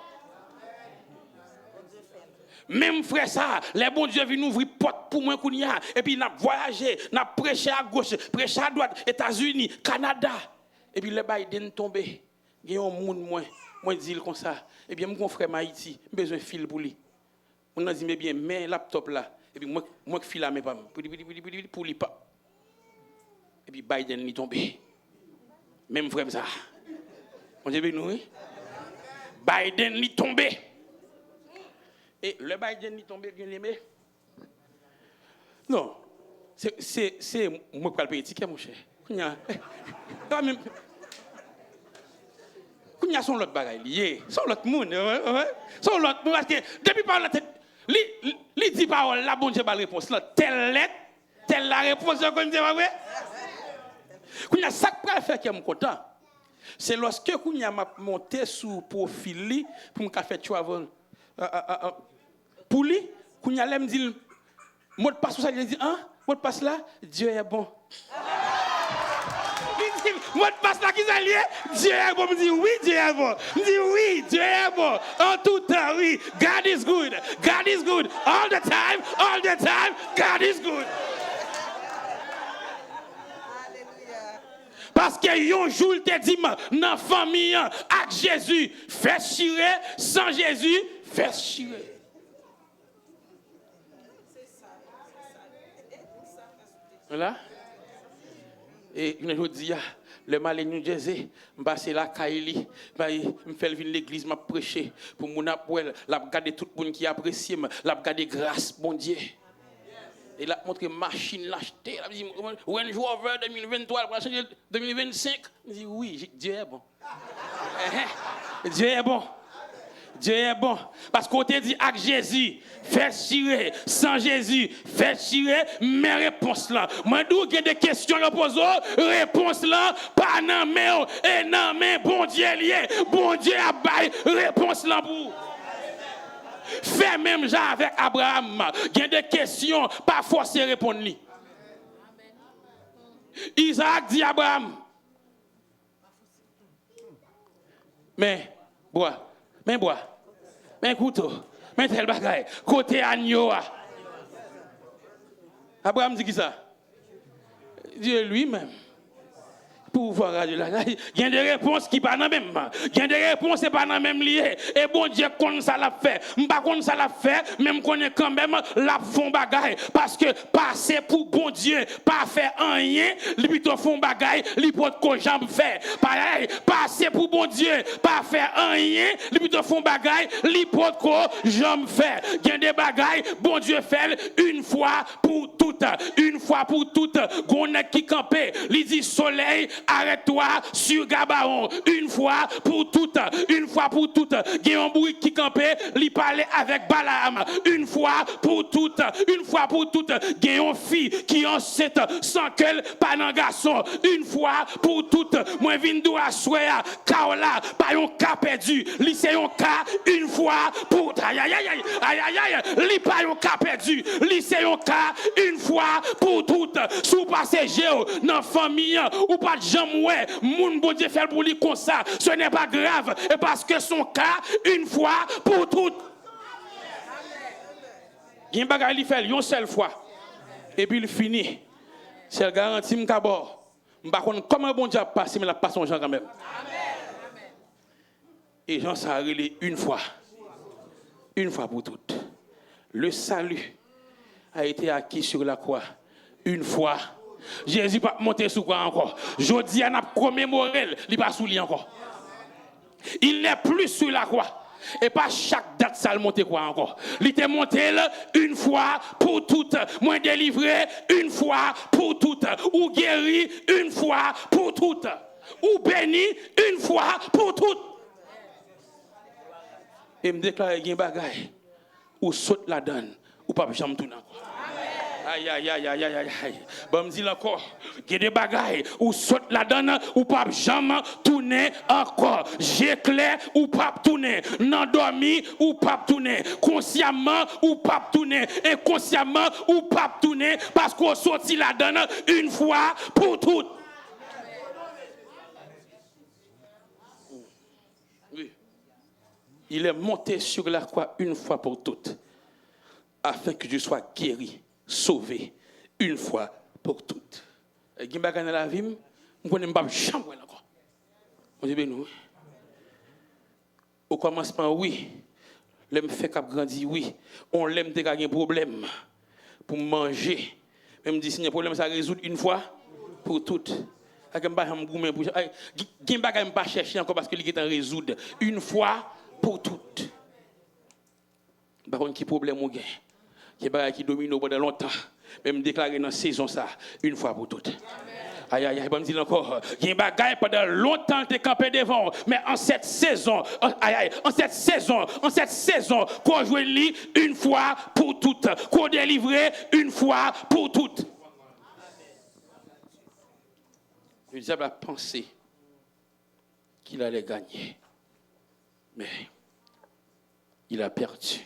Speaker 1: Même frère ça, les bons Dieu viennent ouvrir porte pour moi et puis n'a voyagé, n'a prêché à gauche, prêché à droite, États-Unis, Canada. Et puis le Biden tombé. Il y a un monde moi dit comme ça. Et bien mon frère Haïti, besoin de fil pour lui. On a dit mais bien mais laptop là et puis moi fil là mais pas pour lui pas. Et puis Biden est tombé. Même frère ça. On dit nous Biden est tombé. Et le Biden est tombé bien aimé. Non. C'est moi qui le payer ticket mon cher. Quand même il y a son l'autre bagaille lié, son l'autre monde, son l'autre monde parce que depuis par la tête, li dit parole la bon Dieu pas réponse là, telle lettre, telle la réponse qu'on dit pas vrai. Qu'on a ça pour faire qui est content. C'est lorsque qu'on a monté sous profil li pour me faire travel. Pour lui, qu'on a l'air me dire mot de passe pour ça, il dit hein, mot de passe là, Dieu est bon. Il dit mot de passe là qui s'allie, Dieu est bon. Me dit oui, Dieu est bon. Me dit oui, Dieu est bon. En tout temps, oui, God is good. God is good all the time, God is good. Parce que un jour, il te dit, dans la famille, avec Jésus, fais chier, sans Jésus, fais chier. Voilà. Et je dis, le mal est New Jersey, je passe la Kaili, je fais venir l'église, je prêcher pour mon appel, je regarde tout le monde qui apprécie, je regarde grâce, bon Dieu. Et là, montre machine l'acheter. Il a dit, Range Rover 2023, 2025. Il dit, oui, Dieu est bon. Dieu est bon. Dieu est bon. Parce qu'on te dit, avec Jésus, fais tirer. Sans Jésus, fais tirer. Mes réponses là. Moi, d'où il y a des questions à poser, réponse là, pas dans main, et dans main, bon Dieu lié. Bon Dieu a bail, réponse là pour. Fais même genre avec Abraham. Il y a des questions, pas forcément répondre. Isaac dit à Abraham. Mais, bois, mais couteau, mais tel bagaille, côté agneau. Abraham dit qui ça? Dieu lui-même. Pour voir Dieu là. Il y a des réponses qui pas dans même. Il y a des réponses qui pas dans même lié. Et bon Dieu connaît ça l'a fait. M'pas connaît ça l'a fait, même connaît quand même la font bagaille parce que passer pour bon Dieu, pas faire rien, li plutôt font bagaille, li peut ko jambe faire. Pareil, passer pour bon Dieu, pas faire rien, li plutôt font bagaille, li peut ko jambe faire. Il y a des bagailles, bon Dieu fait une fois pour toutes. Une fois pour toutes, gon qui campé, li dit soleil arrête-toi sur Gabaon une fois pour toutes, il y a un bruit qui campait, il parlait avec Balaam une fois pour toutes, il y a une fille qui est enceinte sans qu'elle pas un garçon une fois pour toutes, moi vindo à soya Kaola pas un cas perdu, li c'est un cas une fois pour aïe li pas un cas perdu, li c'est un cas une fois pour toutes, sous passager dans famille ou pas jamais ouais, moun bon Dieu fait pour lui comme ça, ce n'est pas grave, et parce que son cas une fois pour toutes. Il y a un bagage il fait une seule fois et puis il finit. C'est garanti m'kabor. M'pa connait comment bon Dieu passe mais la passe son Jean quand même. Et Jean ça relé une fois pour toutes. Le salut a été acquis sur la croix une fois. Jésus pas monter sous quoi encore. Jodi a n'a commémoré, il pas sous lui encore. Il n'est plus sur la croix. Et pas chaque date ça le monter quoi encore. Il était monté une fois pour toutes, moins délivré une fois pour toutes, ou guéri une fois pour toutes, ou béni une fois pour toutes. Et me déclare qu'il y a un bagage ou saute la donne ou pas jamais tourner encore. Aïe. Bon, me dit encore, il y a des bagailles ou saute la donne ou pas jamais tourner encore. J'éclaire ou pas tourner. N'endormi ou pas tourner. Consciemment ou pas tourner. Inconsciemment ou pas tourner. Parce qu'on sortit la donne une fois pour toutes. Oui. Il est monté sur la croix une fois pour toutes. Afin que je sois guéri. Sauvé une fois pour toutes. Et qui m'a gagné la vie, je ne connais pas chambre encore. On dit nous. Au commencement, oui. L'aime fait cap grandi, oui. On l'aime de gagner problème pour manger. Même dit si le problème ça résout une fois pour toutes. Qui m'a pas chercher encore parce que il est en résoudre une fois pour toutes. Par contre, qui problème ou gain? Qui domine pendant longtemps, même déclaré dans la saison ça, une fois pour toutes. Aïe, bon, me dire encore, il y a un bagaille pendant longtemps t'es campé devant, mais en cette saison, en cette saison, qu'on joue une fois pour toutes, qu'on délivre une fois pour toutes. Le diable a pensé qu'il allait gagner. Mais il a perdu.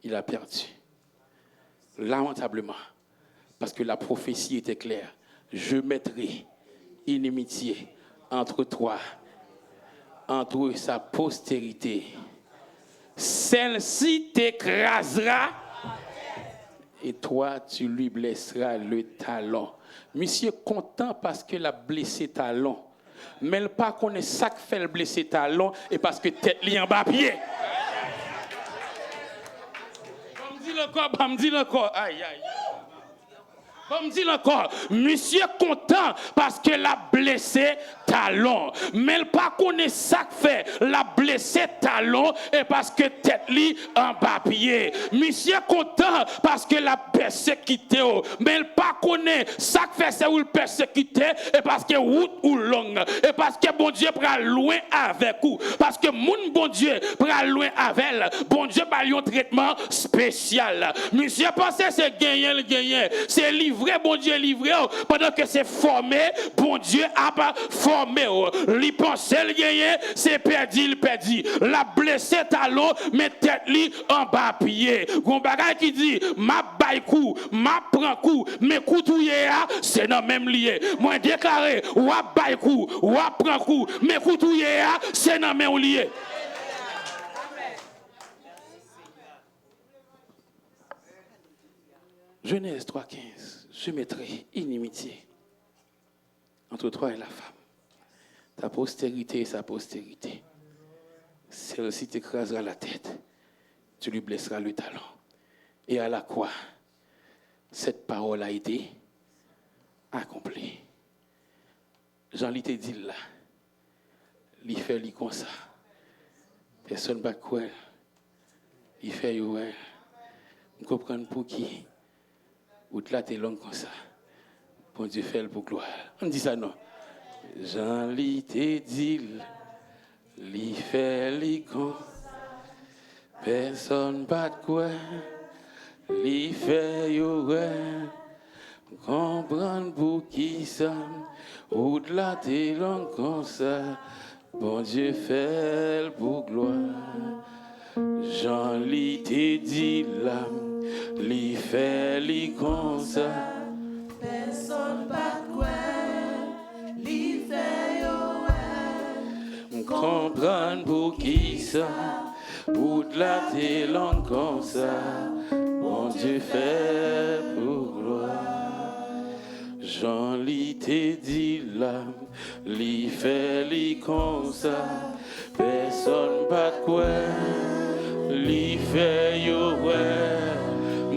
Speaker 1: Il a perdu. Lamentablement. Parce que la prophétie était claire. Je mettrai inimitié entre toi, entre sa postérité. Celle-ci t'écrasera et toi, tu lui blesseras le talon. Monsieur content parce qu'il a blessé talon. Mais il pas connaît ça que fait le blesser talon et parce que tête li en bas pied. Comme dit le corps, aïe aïe. Comme dit encore, monsieur content parce que la blessé talon. Mais il pas connaît ça que fait la blessé talon et parce que tête li en bas pied. Monsieur content parce que la persécuté. Mais il pas connaît ça que fait c'est où le persécuté et parce que route ou longue. Et parce que bon Dieu prend loin avec vous. Parce que mon bon Dieu prend loin avec elle. Bon Dieu va lui un traitement spécial. Monsieur pensez c'est gagner le gagner. C'est livré, bon Dieu livré, pendant que c'est formé, bon Dieu a pas formé. Li pense le gagner, c'est perdu, il perdu. La blessé talon, mais tête li en bas pied. Gon bagay qui dit, ma bay coup, ma prend coup, mais coup touye c'est dans même lié. Moi déclaré, ou a bay coup, ou a prend coup, mais coup touye c'est dans même lié. Genèse 3,15. Je mettrai inimitié entre toi et la femme. Ta postérité et sa postérité. Celle-ci t'écrasera la tête. Tu lui blesseras le talon. Et à la croix, cette parole a été accomplie. Jean-Lit te dit là. Il fait lui comme ça. Personne ne va quoi. Il fait ouais. Vous comprenez pour qui? Ou là, t'es long comme ça. Bon Dieu fait pour gloire. On dit ça, non? Jean-Lit te dit, li fait li comme personne pas de quoi. Li fait ouais. Comprendre pour qui ça. Ou là, t'es long comme ça. Bon Dieu fait pour gloire. Jean-Lit te dit là. Li fait li comme ça.
Speaker 2: Personne pas quoi. Li fait yo.
Speaker 1: Comprendre pour qui ça. Ou de la t'es long comme ça. Bon Dieu fait pour gloire. Jean-Lit te dit là. Li fait li comme ça. Personne pas de quoi. Li fait yo ouais.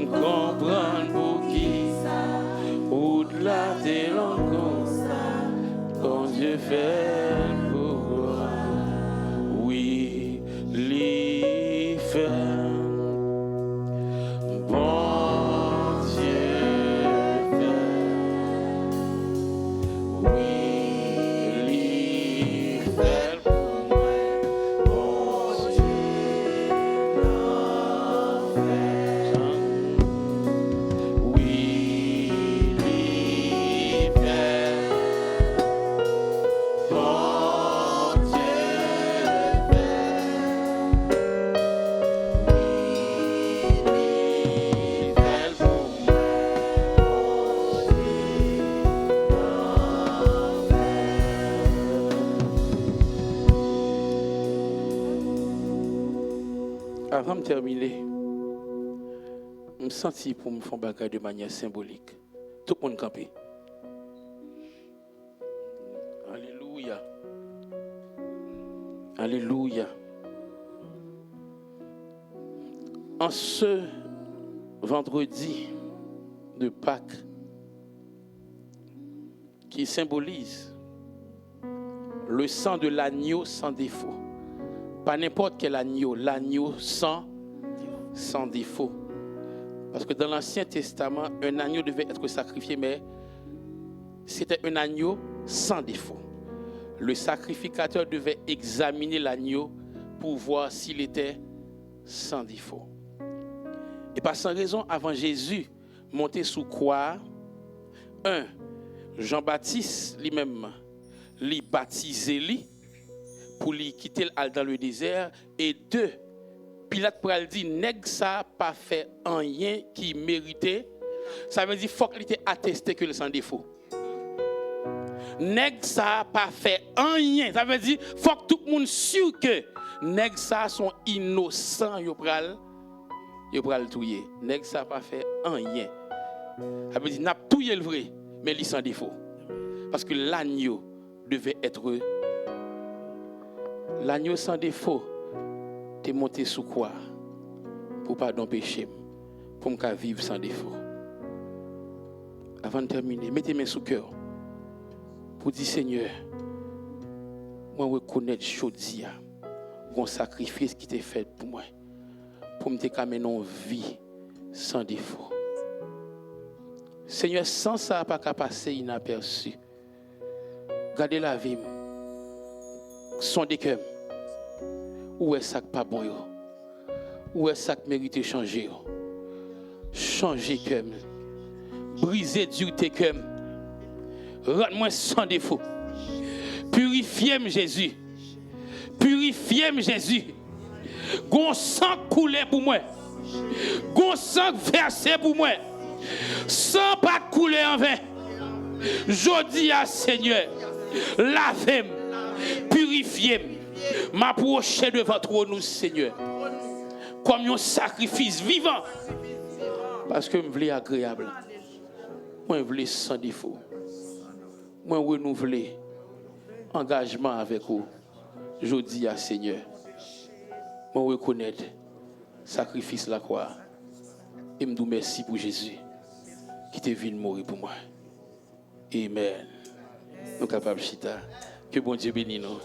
Speaker 1: Comprendre pour qui au-delà des langues quand Dieu fait pour gloire. Oui, l'y fait bon Dieu fait. Oui, l'y fait pour moi. Bon Dieu l'en fait. Avant de terminer, je me sens pour me faire bagarre de manière symbolique. Tout le monde campé. Alléluia. Alléluia. En ce vendredi de Pâques, qui symbolise le sang de l'agneau sans défaut. Pas n'importe quel agneau, l'agneau sans défaut. Parce que dans l'Ancien Testament, un agneau devait être sacrifié, mais c'était un agneau sans défaut. Le sacrificateur devait examiner l'agneau pour voir s'il était sans défaut. Et par sans raison, avant Jésus monter sous croix, Jean-Baptiste lui-même, lui baptisé lui, pour lui quitter dans le désert. Et 2, Pilate pour lui dire, nèg ça pas fait rien qui méritait. Ça veut dire faut qu'il était attesté que le sans défaut. Nèg ça pas fait rien. Ça veut dire faut que tout le monde sûr que nèg ça sont innocents yo pral touyer. Nèg ça pas fait rien. Ça veut dire n'a touyer le vrai mais il sans défaut. Parce que l'agneau devait être l'agneau sans défaut. T'es monté sous quoi pour pardon péché pour me vivre sans défaut. Avant de terminer, mettez mes sous cœur pour dire Seigneur, moi reconnaître jodi un sacrifice qui t'est fait pour moi pour me décamer une vie sans défaut. Seigneur, sans ça pas qu'à passer inaperçu. Gardez la vie. Sondez que où est ça que pas bon yo? Où est ça que mérite changer yo? Changer que briser dureté que rends-moi sans défaut. Purifiez-moi Jésus. Purifiez-moi Jésus. Gon sang coulé pour moi. Gon sang versé pour moi. Sans pas couler en vain. Jodi à Seigneur, lavez-moi, purifiez-moi, m'approcher devant toi nous Seigneur. Comme un sacrifice vivant. Parce que je veux agréable. Moi je veux sans défaut. Moi renouveler engagement avec vous. Jodi à Seigneur. Moi reconnaître sacrifice la croix. Et me dis merci pour Jésus qui t'est venu mourir pour moi. Amen. Nous sommes capables de chita. Que bon Dieu bénisse nous.